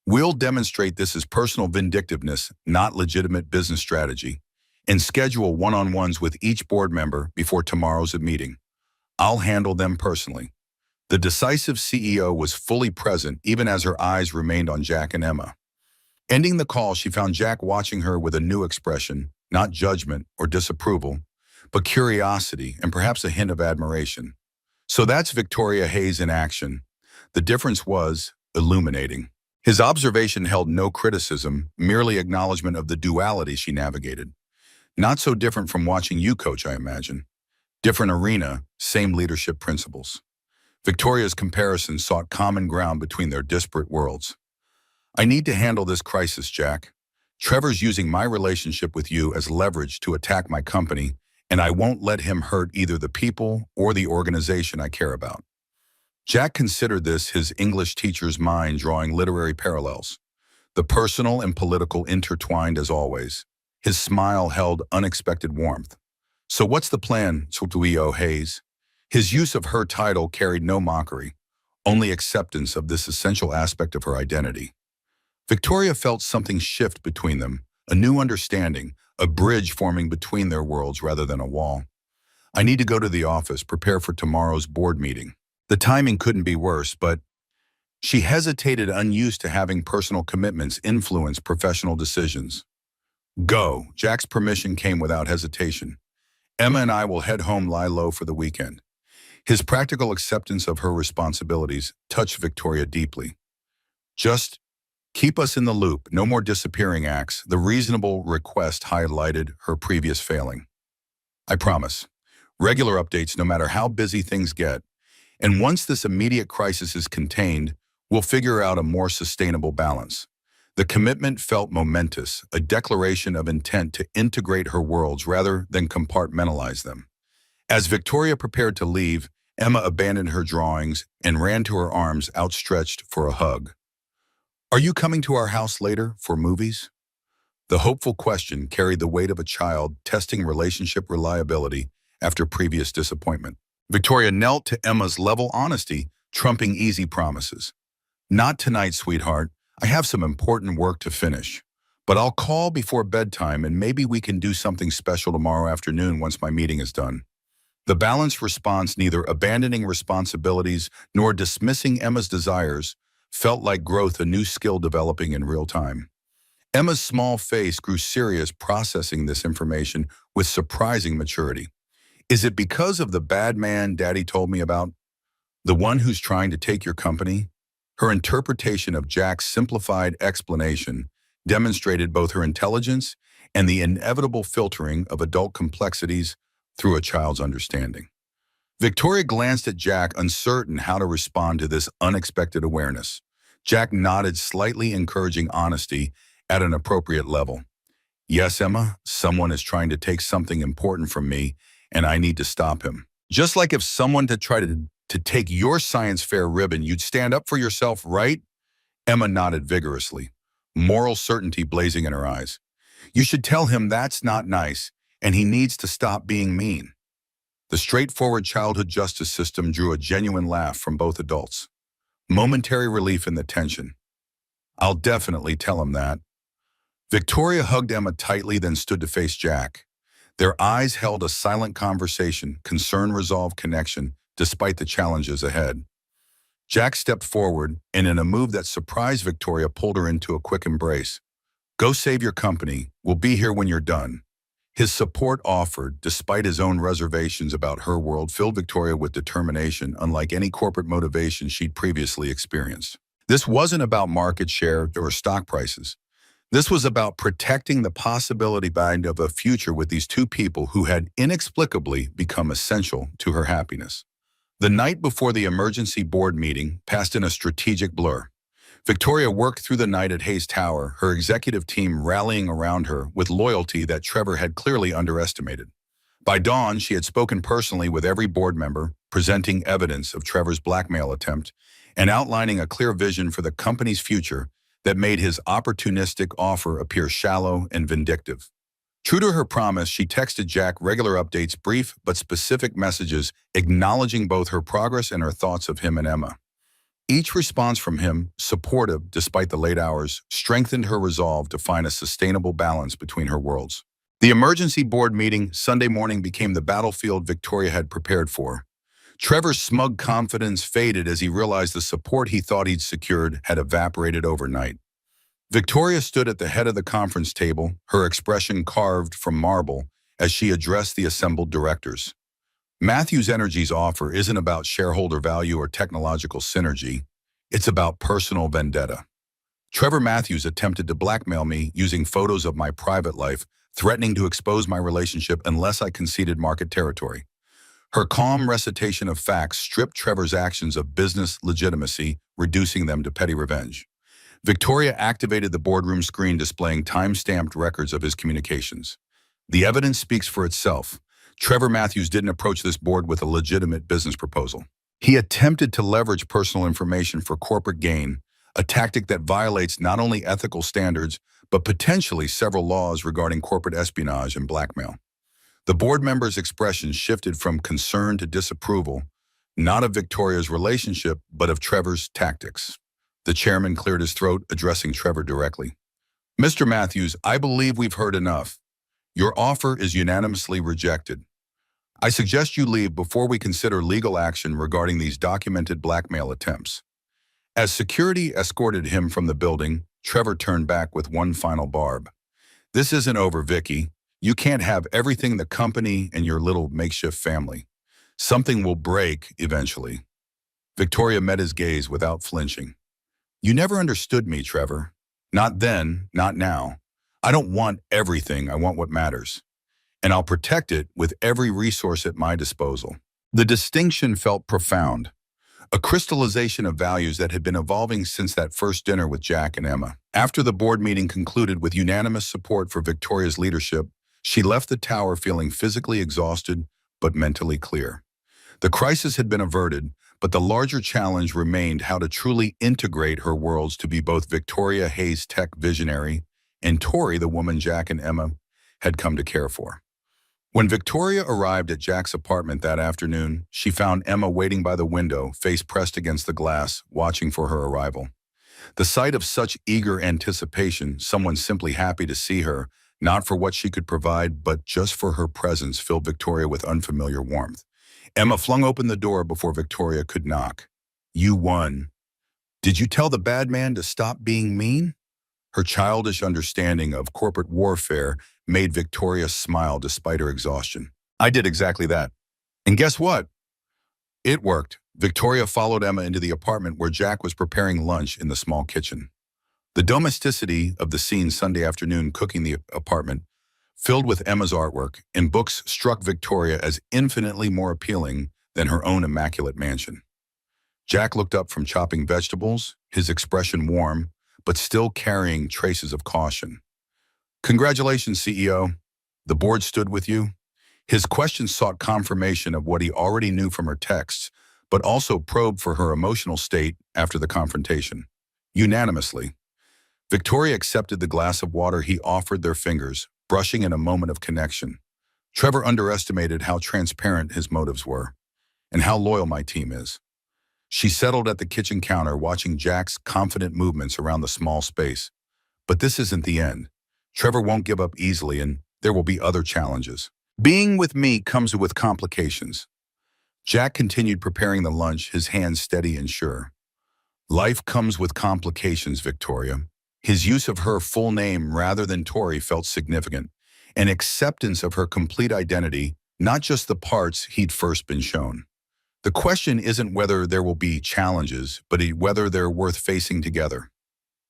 We'll demonstrate this as personal vindictiveness, not legitimate business strategy, and schedule one-on-ones with each board member before tomorrow's meeting. I'll handle them personally. The decisive CEO was fully present, even as her eyes remained on Jack and Emma. Ending the call, she found Jack watching her with a new expression, not judgment or disapproval, but curiosity and perhaps a hint of admiration. So that's Victoria Hayes in action. The difference was illuminating. His observation held no criticism, merely acknowledgement of the duality she navigated. Not so different from watching you coach, I imagine. Different arena, same leadership principles. Victoria's comparison sought common ground between their disparate worlds. I need to handle this crisis, Jack. Trevor's using my relationship with you as leverage to attack my company, and I won't let him hurt either the people or the organization I care about. Jack considered this, his English teacher's mind drawing literary parallels. The personal and political intertwined as always. His smile held unexpected warmth. So what's the plan, CEO Hayes? His use of her title carried no mockery, only acceptance of this essential aspect of her identity. Victoria felt something shift between them, a new understanding, a bridge forming between their worlds rather than a wall. I need to go to the office, prepare for tomorrow's board meeting. The timing couldn't be worse, but she hesitated, unused to having personal commitments influence professional decisions. Go. Jack's permission came without hesitation. Emma and I will head home, lie low for the weekend. His practical acceptance of her responsibilities touched Victoria deeply. Just keep us in the loop, no more disappearing acts. The reasonable request highlighted her previous failing. I promise. Regular updates no matter how busy things get. And once this immediate crisis is contained, we'll figure out a more sustainable balance. The commitment felt momentous, a declaration of intent to integrate her worlds rather than compartmentalize them. As Victoria prepared to leave, Emma abandoned her drawings and ran to her arms outstretched for a hug. Are you coming to our house later for movies? The hopeful question carried the weight of a child testing relationship reliability after previous disappointment. Victoria knelt to Emma's level honesty, trumping easy promises. Not tonight, sweetheart. I have some important work to finish. But I'll call before bedtime and maybe we can do something special tomorrow afternoon once my meeting is done. The balanced response, neither abandoning responsibilities nor dismissing Emma's desires, felt like growth, a new skill developing in real time. Emma's small face grew serious, processing this information with surprising maturity. Is it because of the bad man Daddy told me about? The one who's trying to take your company? Her interpretation of Jack's simplified explanation demonstrated both her intelligence and the inevitable filtering of adult complexities through a child's understanding. Victoria glanced at Jack, uncertain how to respond to this unexpected awareness. Jack nodded, slightly encouraging honesty at an appropriate level. Yes, Emma, someone is trying to take something important from me, and I need to stop him. Just like if someone tried to take your science fair ribbon, you'd stand up for yourself, right? Emma nodded vigorously, moral certainty blazing in her eyes. You should tell him that's not nice, and he needs to stop being mean. The straightforward childhood justice system drew a genuine laugh from both adults. Momentary relief in the tension. I'll definitely tell him that. Victoria hugged Emma tightly, then stood to face Jack. Their eyes held a silent conversation, concern, resolve, connection, despite the challenges ahead. Jack stepped forward, and in a move that surprised Victoria, pulled her into a quick embrace. Go save your company. We'll be here when you're done. His support offered, despite his own reservations about her world, filled Victoria with determination, unlike any corporate motivation she'd previously experienced. This wasn't about market share or stock prices. This was about protecting the possibility of a future with these two people who had inexplicably become essential to her happiness. The night before the emergency board meeting passed in a strategic blur. Victoria worked through the night at Hayes Tower, her executive team rallying around her with loyalty that Trevor had clearly underestimated. By dawn, she had spoken personally with every board member, presenting evidence of Trevor's blackmail attempt and outlining a clear vision for the company's future that made his opportunistic offer appear shallow and vindictive. True to her promise, she texted Jack regular updates, brief but specific messages acknowledging both her progress and her thoughts of him and Emma. Each response from him, supportive despite the late hours, strengthened her resolve to find a sustainable balance between her worlds. The emergency board meeting Sunday morning became the battlefield Victoria had prepared for. Trevor's smug confidence faded as he realized the support he thought he'd secured had evaporated overnight. Victoria stood at the head of the conference table, her expression carved from marble, as she addressed the assembled directors. Matthews Energy's offer isn't about shareholder value or technological synergy. It's about personal vendetta. Trevor Matthews attempted to blackmail me using photos of my private life, threatening to expose my relationship unless I conceded market territory. Her calm recitation of facts stripped Trevor's actions of business legitimacy, reducing them to petty revenge. Victoria activated the boardroom screen displaying time-stamped records of his communications. The evidence speaks for itself. Trevor Matthews didn't approach this board with a legitimate business proposal. He attempted to leverage personal information for corporate gain, a tactic that violates not only ethical standards, but potentially several laws regarding corporate espionage and blackmail. The board members' expressions shifted from concern to disapproval, not of Victoria's relationship, but of Trevor's tactics. The chairman cleared his throat, addressing Trevor directly. Mr. Matthews, I believe we've heard enough. Your offer is unanimously rejected. I suggest you leave before we consider legal action regarding these documented blackmail attempts. As security escorted him from the building, Trevor turned back with one final barb. This isn't over, Vicky. You can't have everything, the company and your little makeshift family. Something will break eventually. Victoria met his gaze without flinching. You never understood me, Trevor. Not then, not now. I don't want everything, I want what matters. and I'll protect it with every resource at my disposal. The distinction felt profound, a crystallization of values that had been evolving since that first dinner with Jack and Emma. After the board meeting concluded with unanimous support for Victoria's leadership, she left the tower feeling physically exhausted but mentally clear. The crisis had been averted, but the larger challenge remained how to truly integrate her worlds to be both Victoria Hayes' tech visionary and Tori, the woman Jack and Emma had come to care for. When Victoria arrived at Jack's apartment that afternoon, she found Emma waiting by the window, face pressed against the glass, watching for her arrival. The sight of such eager anticipation, someone simply happy to see her, not for what she could provide, but just for her presence, filled Victoria with unfamiliar warmth. Emma flung open the door before Victoria could knock. "You won. Did you tell the bad man to stop being mean?" Her childish understanding of corporate warfare made Victoria smile despite her exhaustion. "I did exactly that. And guess what? It worked." Victoria followed Emma into the apartment where Jack was preparing lunch in the small kitchen. The domesticity of the scene Sunday afternoon cooking the apartment, filled with Emma's artwork and books, struck Victoria as infinitely more appealing than her own immaculate mansion. Jack looked up from chopping vegetables, his expression warm, but still carrying traces of caution. "Congratulations, CEO. The board stood with you." His question sought confirmation of what he already knew from her texts, but also probed for her emotional state after the confrontation. Unanimously, Victoria accepted the glass of water he offered their fingers, brushing in a moment of connection. Trevor underestimated how transparent his motives were, and how loyal my team is. She settled at the kitchen counter, watching Jack's confident movements around the small space. But this isn't the end. Trevor won't give up easily, and there will be other challenges. "Being with me comes with complications." Jack continued preparing the lunch, his hands steady and sure. "Life comes with complications, Victoria." His use of her full name rather than Tori felt significant, an acceptance of her complete identity, not just the parts he'd first been shown. The question isn't whether there will be challenges, but whether they're worth facing together.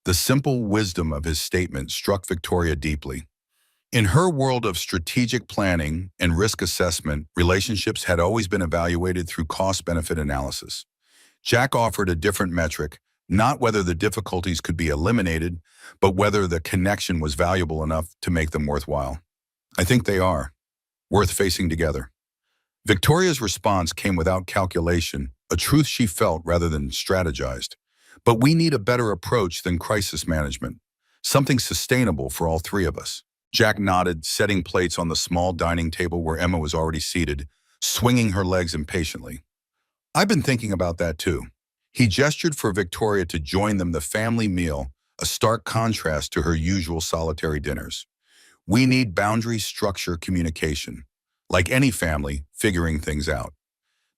The simple wisdom of his statement struck Victoria deeply. In her world of strategic planning and risk assessment, relationships had always been evaluated through cost-benefit analysis. Jack offered a different metric, not whether the difficulties could be eliminated, but whether the connection was valuable enough to make them worthwhile. "I think they are. Worth facing together." Victoria's response came without calculation, a truth she felt rather than strategized. "But we need a better approach than crisis management, something sustainable for all three of us." Jack nodded, setting plates on the small dining table where Emma was already seated, swinging her legs impatiently. "I've been thinking about that too." He gestured for Victoria to join them the family meal, a stark contrast to her usual solitary dinners. "We need boundary, structure, communication. Like any family, figuring things out."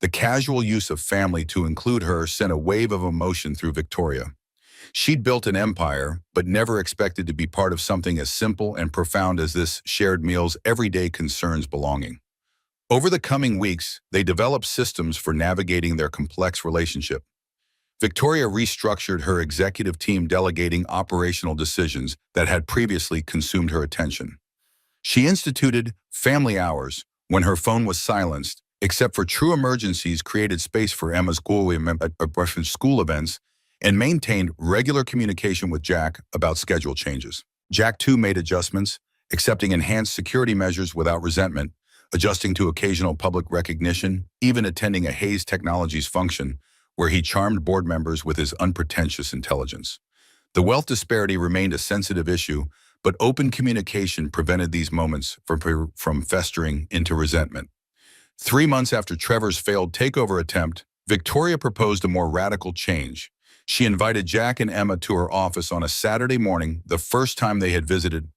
The casual use of family to include her sent a wave of emotion through Victoria. She'd built an empire, but never expected to be part of something as simple and profound as this: shared meals, everyday concerns, belonging. Over the coming weeks, they developed systems for navigating their complex relationship. Victoria restructured her executive team, delegating operational decisions that had previously consumed her attention. She instituted family hours when her phone was silenced, except for true emergencies, created space for Emma's school events, and maintained regular communication with Jack about schedule changes. Jack too made adjustments, accepting enhanced security measures without resentment, adjusting to occasional public recognition, even attending a Hayes Technologies function where he charmed board members with his unpretentious intelligence. The wealth disparity remained a sensitive issue, but open communication prevented these moments from festering into resentment. 3 months after Trevor's failed takeover attempt, Victoria proposed a more radical change. She invited Jack and Emma to her office on a Saturday morning, the first time they had visited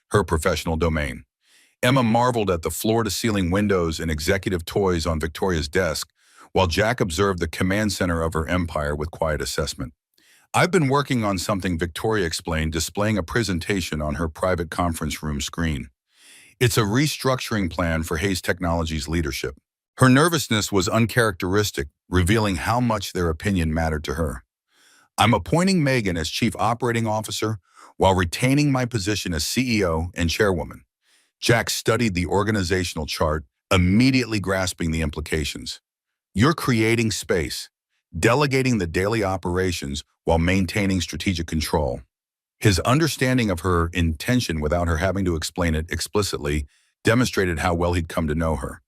her professional domain. Emma marveled at the floor-to-ceiling windows and executive toys on Victoria's desk, while Jack observed the command center of her empire with quiet assessment. "I've been working on something," Victoria explained, displaying a presentation on her private conference room screen. "It's a restructuring plan for Hayes Technologies leadership." Her nervousness was uncharacteristic, revealing how much their opinion mattered to her. "I'm appointing Megan as Chief Operating Officer while retaining my position as CEO and Chairwoman." Jack studied the organizational chart, immediately grasping the implications. You're creating space, delegating the daily operations while maintaining strategic control. His understanding of her intention without her having to explain it explicitly demonstrated how well he'd come to know her.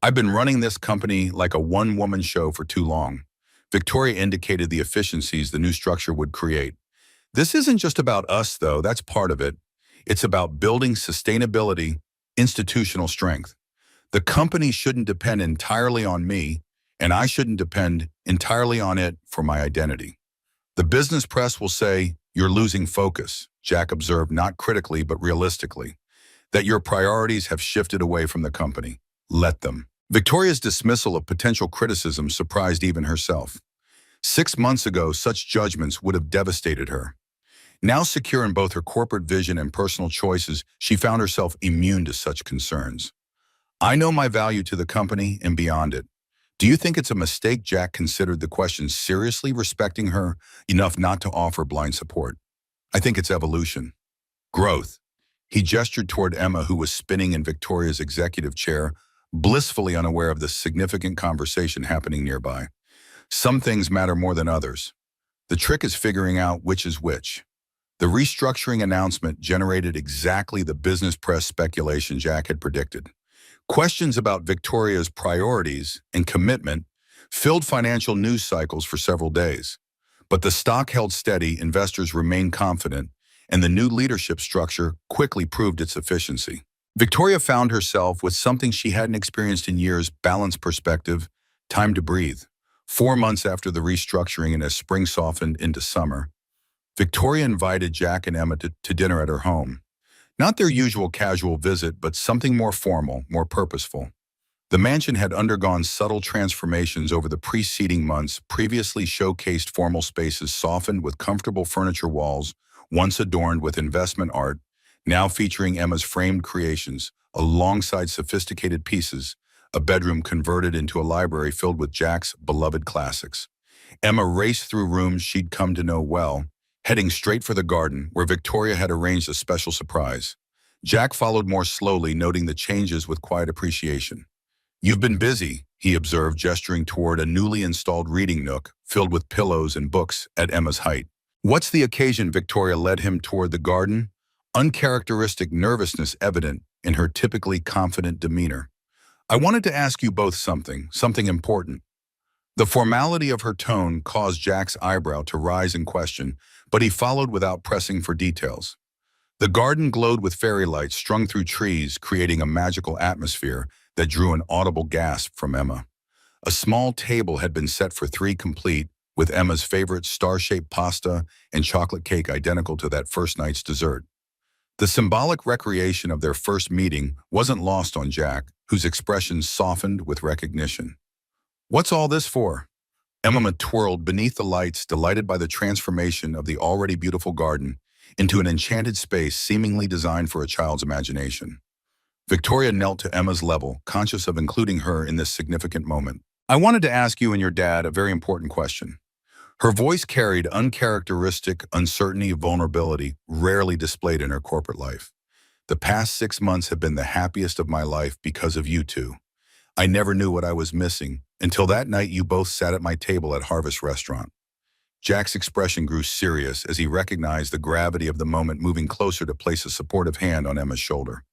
I've been running this company like a one-woman show for too long. Victoria indicated the efficiencies the new structure would create. This isn't just about us, though. That's part of it. It's about building sustainability, institutional strength. The company shouldn't depend entirely on me, and I shouldn't depend entirely on it for my identity. The business press will say, "You're losing focus," Jack observed, not critically but realistically, "that your priorities have shifted away from the company. Let them." Victoria's dismissal of potential criticism surprised even herself. 6 months ago, such judgments would have devastated her. Now secure in both her corporate vision and personal choices, she found herself immune to such concerns. "I know my value to the company and beyond it. Do you think it's a mistake?" Jack considered the question seriously, respecting her enough not to offer blind support. "I think it's evolution. Growth." He gestured toward Emma, who was spinning in Victoria's executive chair, blissfully unaware of the significant conversation happening nearby. "Some things matter more than others. The trick is figuring out which is which." The restructuring announcement generated exactly the business press speculation Jack had predicted. Questions about Victoria's priorities and commitment filled financial news cycles for several days. But the stock held steady, investors remained confident, and the new leadership structure quickly proved its efficiency. Victoria found herself with something she hadn't experienced in years: balanced perspective, time to breathe. 4 months after the restructuring and as spring softened into summer, Victoria invited Jack and Emma to dinner at her home. Not their usual casual visit, but something more formal, more purposeful. The mansion had undergone subtle transformations over the preceding months. Previously showcased formal spaces softened with comfortable furniture walls, once adorned with investment art, now featuring Emma's framed creations, alongside sophisticated pieces, a bedroom converted into a library filled with Jack's beloved classics. Emma raced through rooms she'd come to know well, heading straight for the garden, where Victoria had arranged a special surprise. Jack followed more slowly, noting the changes with quiet appreciation. "You've been busy," he observed, gesturing toward a newly installed reading nook filled with pillows and books at Emma's height. "What's the occasion?" Victoria led him toward the garden, uncharacteristic nervousness evident in her typically confident demeanor. "I wanted to ask you both something important." The formality of her tone caused Jack's eyebrow to rise in question, but he followed without pressing for details. The garden glowed with fairy lights strung through trees, creating a magical atmosphere that drew an audible gasp from Emma. A small table had been set for three, complete with Emma's favorite star-shaped pasta and chocolate cake identical to that first night's dessert. The symbolic recreation of their first meeting wasn't lost on Jack, whose expression softened with recognition. "What's all this for?" Emma twirled beneath the lights, delighted by the transformation of the already beautiful garden into an enchanted space seemingly designed for a child's imagination. Victoria knelt to Emma's level, conscious of including her in this significant moment. "I wanted to ask you and your dad a very important question." Her voice carried uncharacteristic uncertainty, vulnerability, rarely displayed in her corporate life. "The past 6 months have been the happiest of my life because of you two. I never knew what I was missing until that night you both sat at my table at Harvest Restaurant." Jack's expression grew serious as he recognized the gravity of the moment, moving closer to place a supportive hand on Emma's shoulder.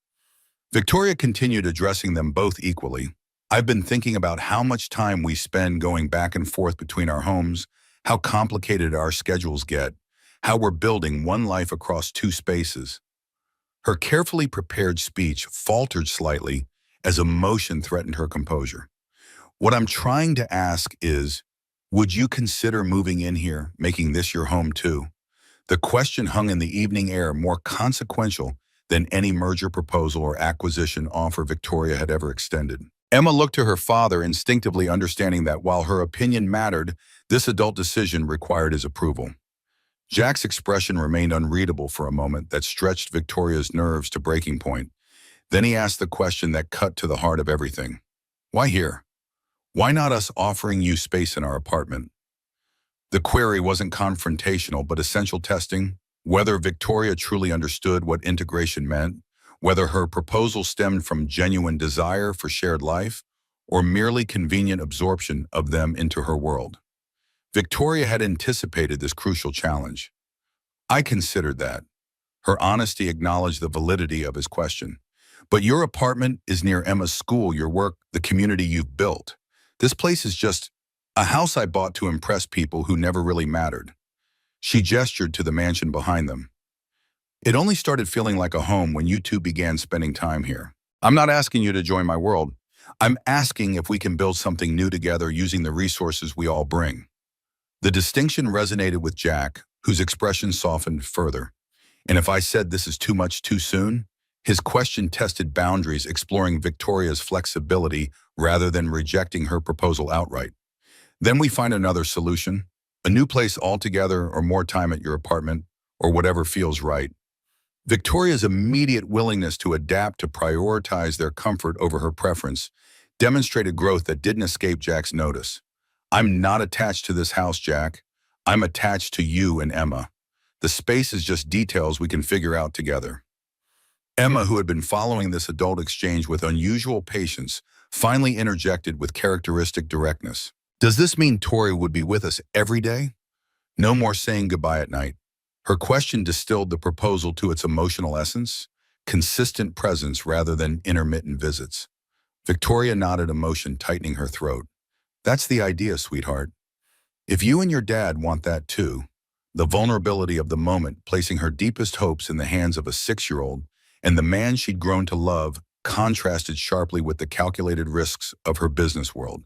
Victoria continued, addressing them both equally. "I've been thinking about how much time we spend going back and forth between our homes, how complicated our schedules get, how we're building one life across two spaces." Her carefully prepared speech faltered slightly as emotion threatened her composure. "What I'm trying to ask is, would you consider moving in here, making this your home too?" The question hung in the evening air, more consequential than any merger proposal or acquisition offer Victoria had ever extended. Emma looked to her father, instinctively understanding that while her opinion mattered, this adult decision required his approval. Jack's expression remained unreadable for a moment that stretched Victoria's nerves to breaking point. Then he asked the question that cut to the heart of everything. "Why here? Why not us offering you space in our apartment?" The query wasn't confrontational, but essential, testing whether Victoria truly understood what integration meant, whether her proposal stemmed from genuine desire for shared life or merely convenient absorption of them into her world. Victoria had anticipated this crucial challenge. I considered that. Her honesty acknowledged the validity of his question. But your apartment is near Emma's school, your work, the community you've built. This place is just a house I bought to impress people who never really mattered. She gestured to the mansion behind them. It only started feeling like a home when you two began spending time here. I'm not asking you to join my world. I'm asking if we can build something new together using the resources we all bring. The distinction resonated with Jack, whose expression softened further. And if I said this is too much too soon? His question tested boundaries, exploring Victoria's flexibility rather than rejecting her proposal outright. Then we find another solution, a new place altogether or more time at your apartment, or whatever feels right. Victoria's immediate willingness to adapt to prioritize their comfort over her preference demonstrated growth that didn't escape Jack's notice. I'm not attached to this house, Jack. I'm attached to you and Emma. The space is just details we can figure out together. Emma, who had been following this adult exchange with unusual patience, finally interjected with characteristic directness. Does this mean Tori would be with us every day? No more saying goodbye at night. Her question distilled the proposal to its emotional essence, consistent presence rather than intermittent visits. Victoria nodded, emotion tightening her throat. That's the idea, sweetheart. If you and your dad want that too, the vulnerability of the moment, placing her deepest hopes in the hands of a 6-year-old and the man she'd grown to love, contrasted sharply with the calculated risks of her business world.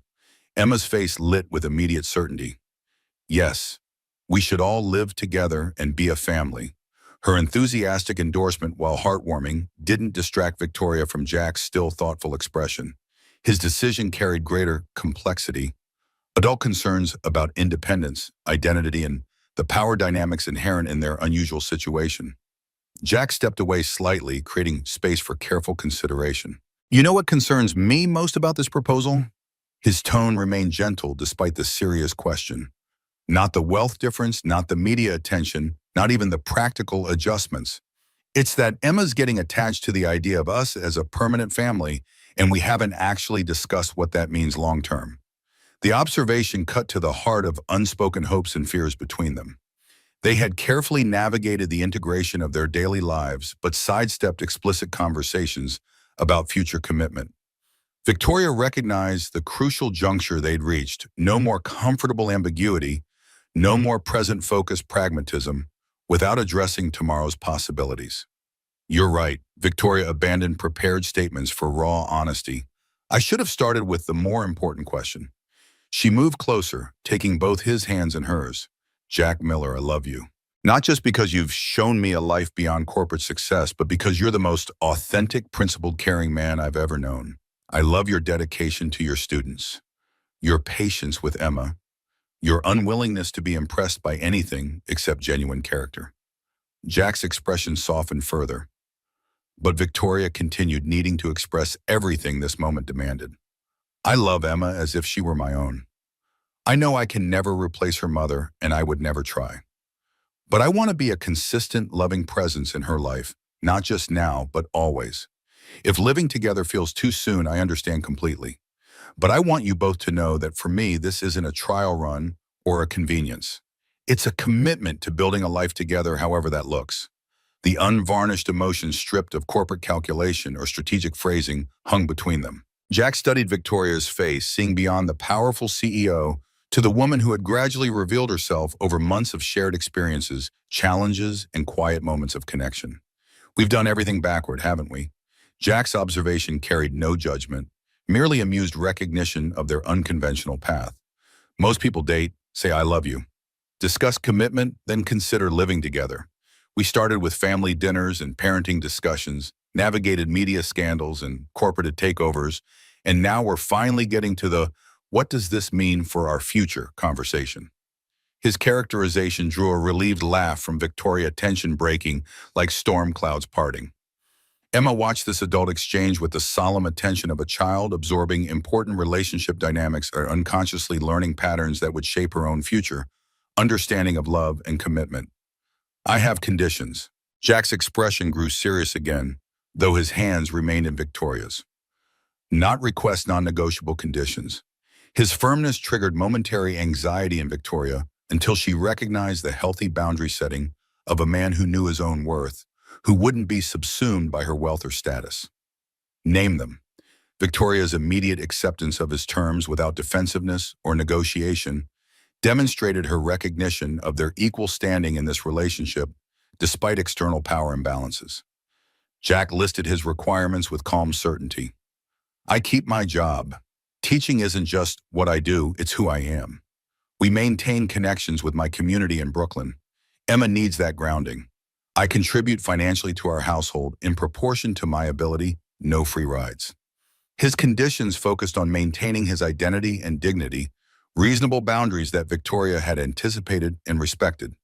Emma's face lit with immediate certainty. Yes, we should all live together and be a family. Her enthusiastic endorsement, while heartwarming, didn't distract Victoria from Jack's still thoughtful expression. His decision carried greater complexity, adult concerns about independence, identity, and the power dynamics inherent in their unusual situation. Jack stepped away slightly, creating space for careful consideration. You know what concerns me most about this proposal? His tone remained gentle despite the serious question. Not the wealth difference, not the media attention, not even the practical adjustments. It's that Emma's getting attached to the idea of us as a permanent family, and we haven't actually discussed what that means long term. The observation cut to the heart of unspoken hopes and fears between them. They had carefully navigated the integration of their daily lives, but sidestepped explicit conversations about future commitment. Victoria recognized the crucial juncture they'd reached. No more comfortable ambiguity, no more present-focused pragmatism, without addressing tomorrow's possibilities. You're right, Victoria abandoned prepared statements for raw honesty. I should have started with the more important question. She moved closer, taking both his hands in hers. Jack Miller, I love you. Not just because you've shown me a life beyond corporate success, but because you're the most authentic, principled, caring man I've ever known. I love your dedication to your students, your patience with Emma, your unwillingness to be impressed by anything except genuine character. Jack's expression softened further, but Victoria continued, needing to express everything this moment demanded. I love Emma as if she were my own. I know I can never replace her mother, and I would never try. But I want to be a consistent, loving presence in her life, not just now, but always. If living together feels too soon, I understand completely. But I want you both to know that for me, this isn't a trial run or a convenience. It's a commitment to building a life together, however that looks. The unvarnished emotions stripped of corporate calculation or strategic phrasing hung between them. Jack studied Victoria's face, seeing beyond the powerful CEO to the woman who had gradually revealed herself over months of shared experiences, challenges, and quiet moments of connection. We've done everything backward, haven't we? Jack's observation carried no judgment, merely amused recognition of their unconventional path. Most people date, say I love you, discuss commitment, then consider living together. We started with family dinners and parenting discussions, navigated media scandals and corporate takeovers, and now we're finally getting to the "what does this mean for our future" conversation. His characterization drew a relieved laugh from Victoria, tension breaking like storm clouds parting. Emma watched this adult exchange with the solemn attention of a child absorbing important relationship dynamics or unconsciously learning patterns that would shape her own future, understanding of love and commitment. I have conditions. Jack's expression grew serious again, though his hands remained in Victoria's. Not request non-negotiable conditions. His firmness triggered momentary anxiety in Victoria until she recognized the healthy boundary setting of a man who knew his own worth, who wouldn't be subsumed by her wealth or status. Name them. Victoria's immediate acceptance of his terms without defensiveness or negotiation demonstrated her recognition of their equal standing in this relationship despite external power imbalances. Jack listed his requirements with calm certainty. I keep my job. Teaching isn't just what I do, it's who I am. We maintain connections with my community in Brooklyn. Emma needs that grounding. I contribute financially to our household in proportion to my ability, no free rides. His conditions focused on maintaining his identity and dignity, reasonable boundaries that Victoria had anticipated and respected.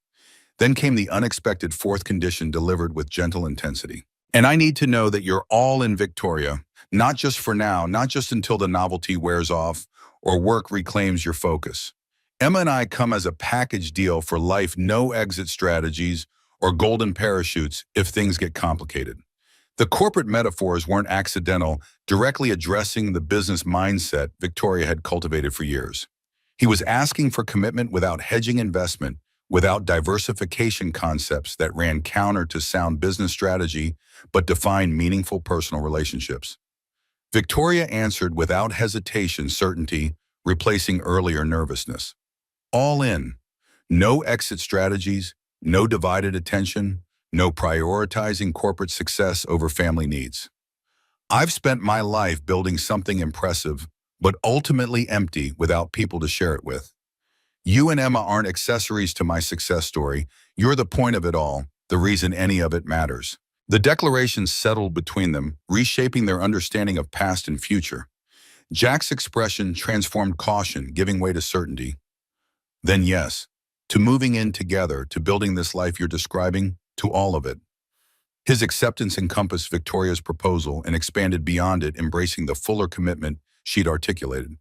Then came the unexpected fourth condition delivered with gentle intensity. And I need to know that you're all in, Victoria, not just for now, not just until the novelty wears off or work reclaims your focus. Emma and I come as a package deal for life, no exit strategies or golden parachutes if things get complicated. The corporate metaphors weren't accidental, directly addressing the business mindset Victoria had cultivated for years. He was asking for commitment without hedging investment, without diversification concepts that ran counter to sound business strategy but defined meaningful personal relationships. Victoria answered without hesitation, certainty, replacing earlier nervousness. All in. No exit strategies, no divided attention, no prioritizing corporate success over family needs. I've spent my life building something impressive, but ultimately empty without people to share it with. You and Emma aren't accessories to my success story. You're the point of it all, the reason any of it matters. The declaration settled between them, reshaping their understanding of past and future. Jack's expression transformed caution, giving way to certainty. Then yes, to moving in together, to building this life you're describing, to all of it. His acceptance encompassed Victoria's proposal and expanded beyond it, embracing the fuller commitment she'd articulated.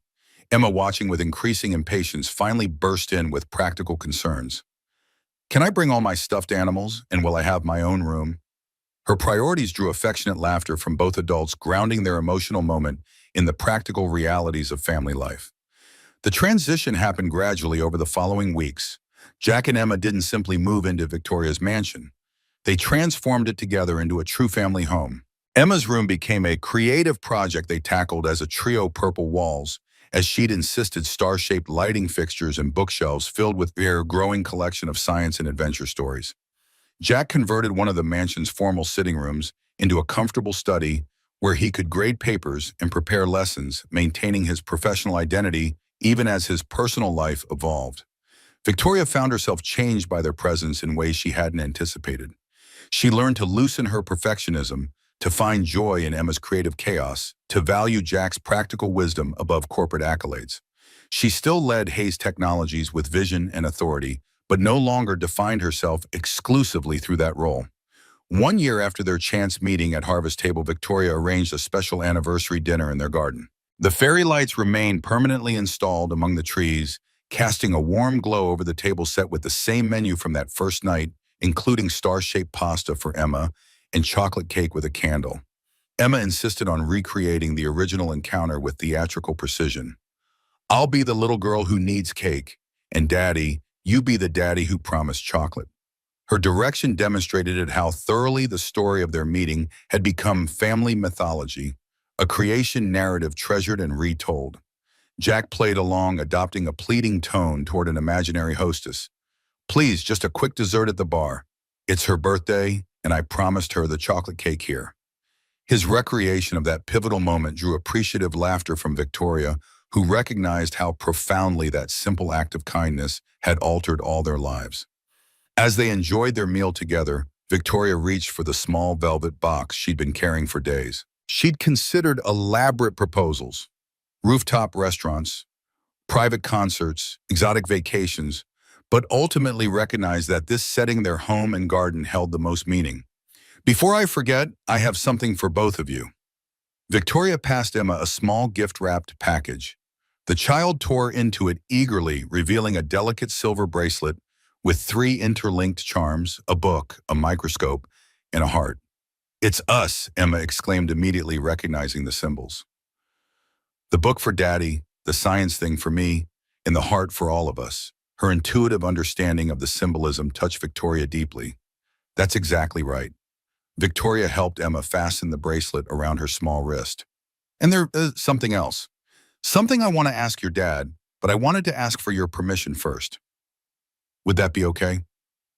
Emma, watching with increasing impatience, finally burst in with practical concerns. Can I bring all my stuffed animals, and will I have my own room? Her priorities drew affectionate laughter from both adults, grounding their emotional moment in the practical realities of family life. The transition happened gradually over the following weeks. Jack and Emma didn't simply move into Victoria's mansion. They transformed it together into a true family home. Emma's room became a creative project they tackled as a trio: purple walls, as she'd insisted, star-shaped lighting fixtures and bookshelves filled with their growing collection of science and adventure stories. Jack converted one of the mansion's formal sitting rooms into a comfortable study where he could grade papers and prepare lessons, maintaining his professional identity even as his personal life evolved. Victoria found herself changed by their presence in ways she hadn't anticipated. She learned to loosen her perfectionism, to find joy in Emma's creative chaos, to value Jack's practical wisdom above corporate accolades. She still led Hayes Technologies with vision and authority, but no longer defined herself exclusively through that role. 1 year after their chance meeting at Harvest Table, Victoria arranged a special anniversary dinner in their garden. The fairy lights remained permanently installed among the trees, casting a warm glow over the table set with the same menu from that first night, including star-shaped pasta for Emma and chocolate cake with a candle. Emma insisted on recreating the original encounter with theatrical precision. I'll be the little girl who needs cake, and Daddy, you be the daddy who promised chocolate. Her direction demonstrated how thoroughly the story of their meeting had become family mythology, a creation narrative treasured and retold. Jack played along, adopting a pleading tone toward an imaginary hostess. Please, just a quick dessert at the bar. It's her birthday, and I promised her the chocolate cake here. His recreation of that pivotal moment drew appreciative laughter from Victoria, who recognized how profoundly that simple act of kindness had altered all their lives. As they enjoyed their meal together, Victoria reached for the small velvet box she'd been carrying for days. She'd considered elaborate proposals, rooftop restaurants, private concerts, exotic vacations, but ultimately recognized that this setting, their home and garden, held the most meaning. Before I forget, I have something for both of you. Victoria passed Emma a small gift-wrapped package. The child tore into it eagerly, revealing a delicate silver bracelet with 3 interlinked charms, a book, a microscope, and a heart. It's us, Emma exclaimed, immediately recognizing the symbols. The book for Daddy, the science thing for me, and the heart for all of us. Her intuitive understanding of the symbolism touched Victoria deeply. That's exactly right. Victoria helped Emma fasten the bracelet around her small wrist. And there's something else. Something I want to ask your dad, but I wanted to ask for your permission first. Would that be okay?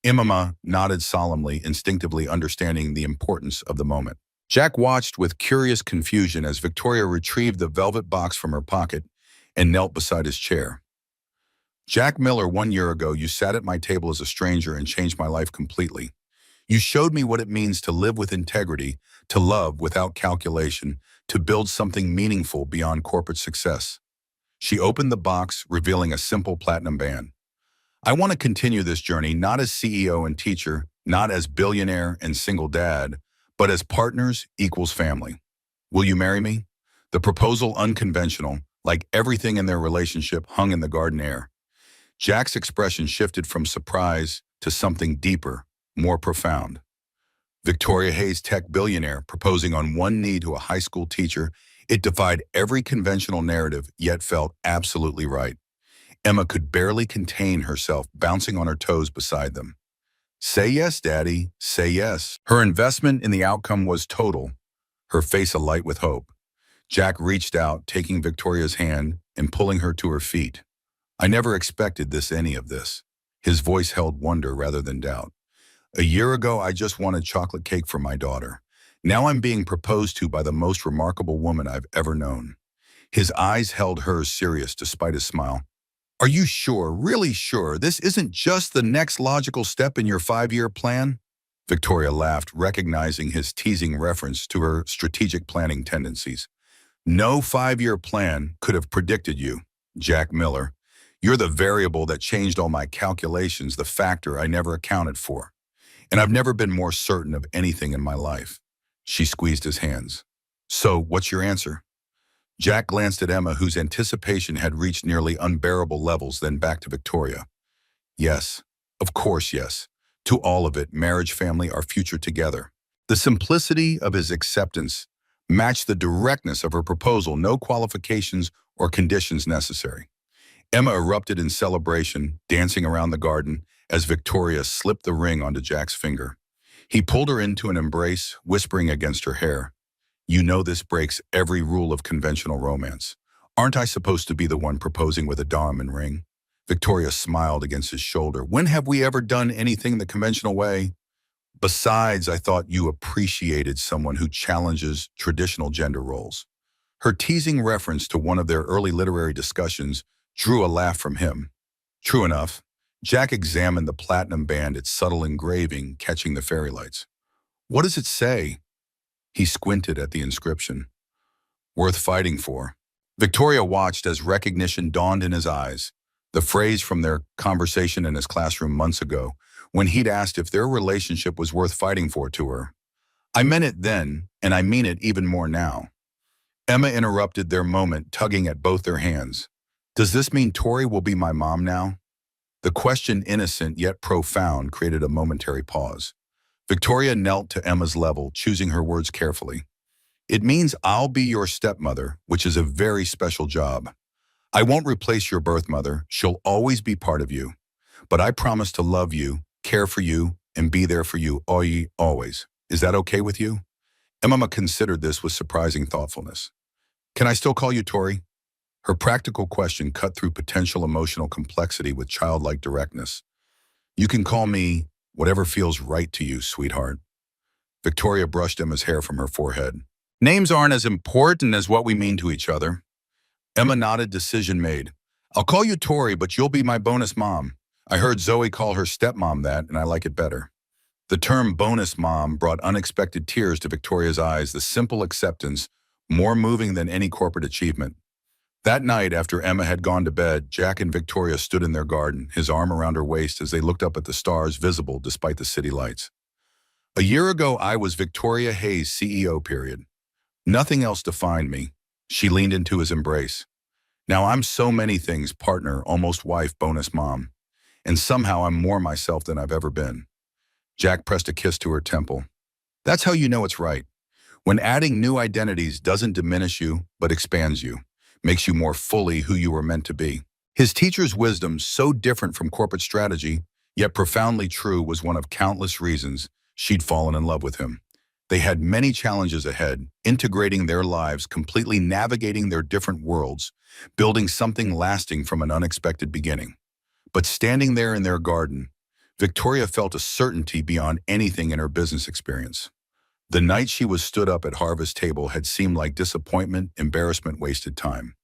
Emma nodded solemnly, instinctively understanding the importance of the moment. Jack watched with curious confusion as Victoria retrieved the velvet box from her pocket and knelt beside his chair. Jack Miller, 1 year ago, you sat at my table as a stranger and changed my life completely. You showed me what it means to live with integrity, to love without calculation, to build something meaningful beyond corporate success. She opened the box, revealing a simple platinum band. I want to continue this journey not as CEO and teacher, not as billionaire and single dad, but as partners equals family. Will you marry me? The proposal, unconventional, like everything in their relationship, hung in the garden air. Jack's expression shifted from surprise to something deeper, more profound. Victoria Hayes, tech billionaire, proposing on one knee to a high school teacher, it defied every conventional narrative, yet felt absolutely right. Emma could barely contain herself, bouncing on her toes beside them. Say yes, Daddy, say yes. Her investment in the outcome was total, her face alight with hope. Jack reached out, taking Victoria's hand and pulling her to her feet. I never expected any of this. His voice held wonder rather than doubt. A year ago, I just wanted chocolate cake for my daughter. Now I'm being proposed to by the most remarkable woman I've ever known. His eyes held hers, serious despite his smile. Are you sure, really sure, this isn't just the next logical step in your 5-year plan? Victoria laughed, recognizing his teasing reference to her strategic planning tendencies. No 5-year plan could have predicted you, Jack Miller. You're the variable that changed all my calculations, the factor I never accounted for. And I've never been more certain of anything in my life. She squeezed his hands. So, what's your answer? Jack glanced at Emma, whose anticipation had reached nearly unbearable levels, then back to Victoria. Yes, of course yes. To all of it, marriage, family, our future together. The simplicity of his acceptance matched the directness of her proposal, no qualifications or conditions necessary. Emma erupted in celebration, dancing around the garden as Victoria slipped the ring onto Jack's finger. He pulled her into an embrace, whispering against her hair, "You know this breaks every rule of conventional romance. Aren't I supposed to be the one proposing with a diamond ring?" Victoria smiled against his shoulder. "When have we ever done anything the conventional way? Besides, I thought you appreciated someone who challenges traditional gender roles." Her teasing reference to one of their early literary discussions drew a laugh from him. True enough, Jack examined the platinum band, its subtle engraving catching the fairy lights. "What does it say?" He squinted at the inscription. "Worth fighting for." Victoria watched as recognition dawned in his eyes, the phrase from their conversation in his classroom months ago, when he'd asked if their relationship was worth fighting for to her. "I meant it then, and I mean it even more now." Emma interrupted their moment, tugging at both their hands. "Does this mean Tori will be my mom now?" The question, innocent yet profound, created a momentary pause. Victoria knelt to Emma's level, choosing her words carefully. "It means I'll be your stepmother, which is a very special job. I won't replace your birth mother. She'll always be part of you. But I promise to love you, care for you, and be there for you always. Is that okay with you?" Emma considered this with surprising thoughtfulness. "Can I still call you Tori?" Her practical question cut through potential emotional complexity with childlike directness. "You can call me whatever feels right to you, sweetheart." Victoria brushed Emma's hair from her forehead. "Names aren't as important as what we mean to each other." Emma nodded, decision made. "I'll call you Tori, but you'll be my bonus mom. I heard Zoe call her stepmom that, and I like it better." The term bonus mom brought unexpected tears to Victoria's eyes, the simple acceptance more moving than any corporate achievement. That night, after Emma had gone to bed, Jack and Victoria stood in their garden, his arm around her waist as they looked up at the stars visible despite the city lights. "A year ago, I was Victoria Hayes, CEO, period. Nothing else defined me." She leaned into his embrace. "Now I'm so many things, partner, almost wife, bonus mom. And somehow I'm more myself than I've ever been." Jack pressed a kiss to her temple. That's how you know it's right. When adding new identities doesn't diminish you, but expands you, makes you more fully who you were meant to be. His teacher's wisdom, so different from corporate strategy, yet profoundly true, was one of countless reasons she'd fallen in love with him. They had many challenges ahead, integrating their lives, completely navigating their different worlds, building something lasting from an unexpected beginning. But standing there in their garden, Victoria felt a certainty beyond anything in her business experience. The night she was stood up at Harvest Table had seemed like disappointment, embarrassment, wasted time.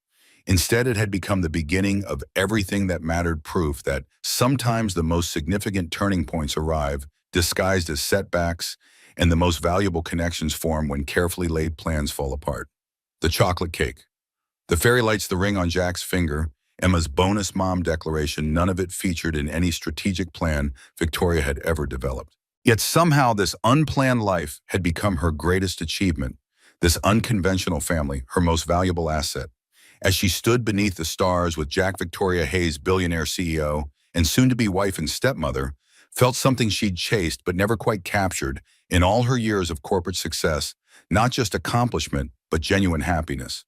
Instead, it had become the beginning of everything that mattered, proof that sometimes the most significant turning points arrive, disguised as setbacks, and the most valuable connections form when carefully laid plans fall apart. The chocolate cake. The fairy lights, the ring on Jack's finger, Emma's bonus mom declaration, none of it featured in any strategic plan Victoria had ever developed. Yet somehow this unplanned life had become her greatest achievement, this unconventional family, her most valuable asset. As she stood beneath the stars with Jack, Victoria Hayes, billionaire CEO, and soon-to-be wife and stepmother, felt something she'd chased but never quite captured in all her years of corporate success, not just accomplishment, but genuine happiness.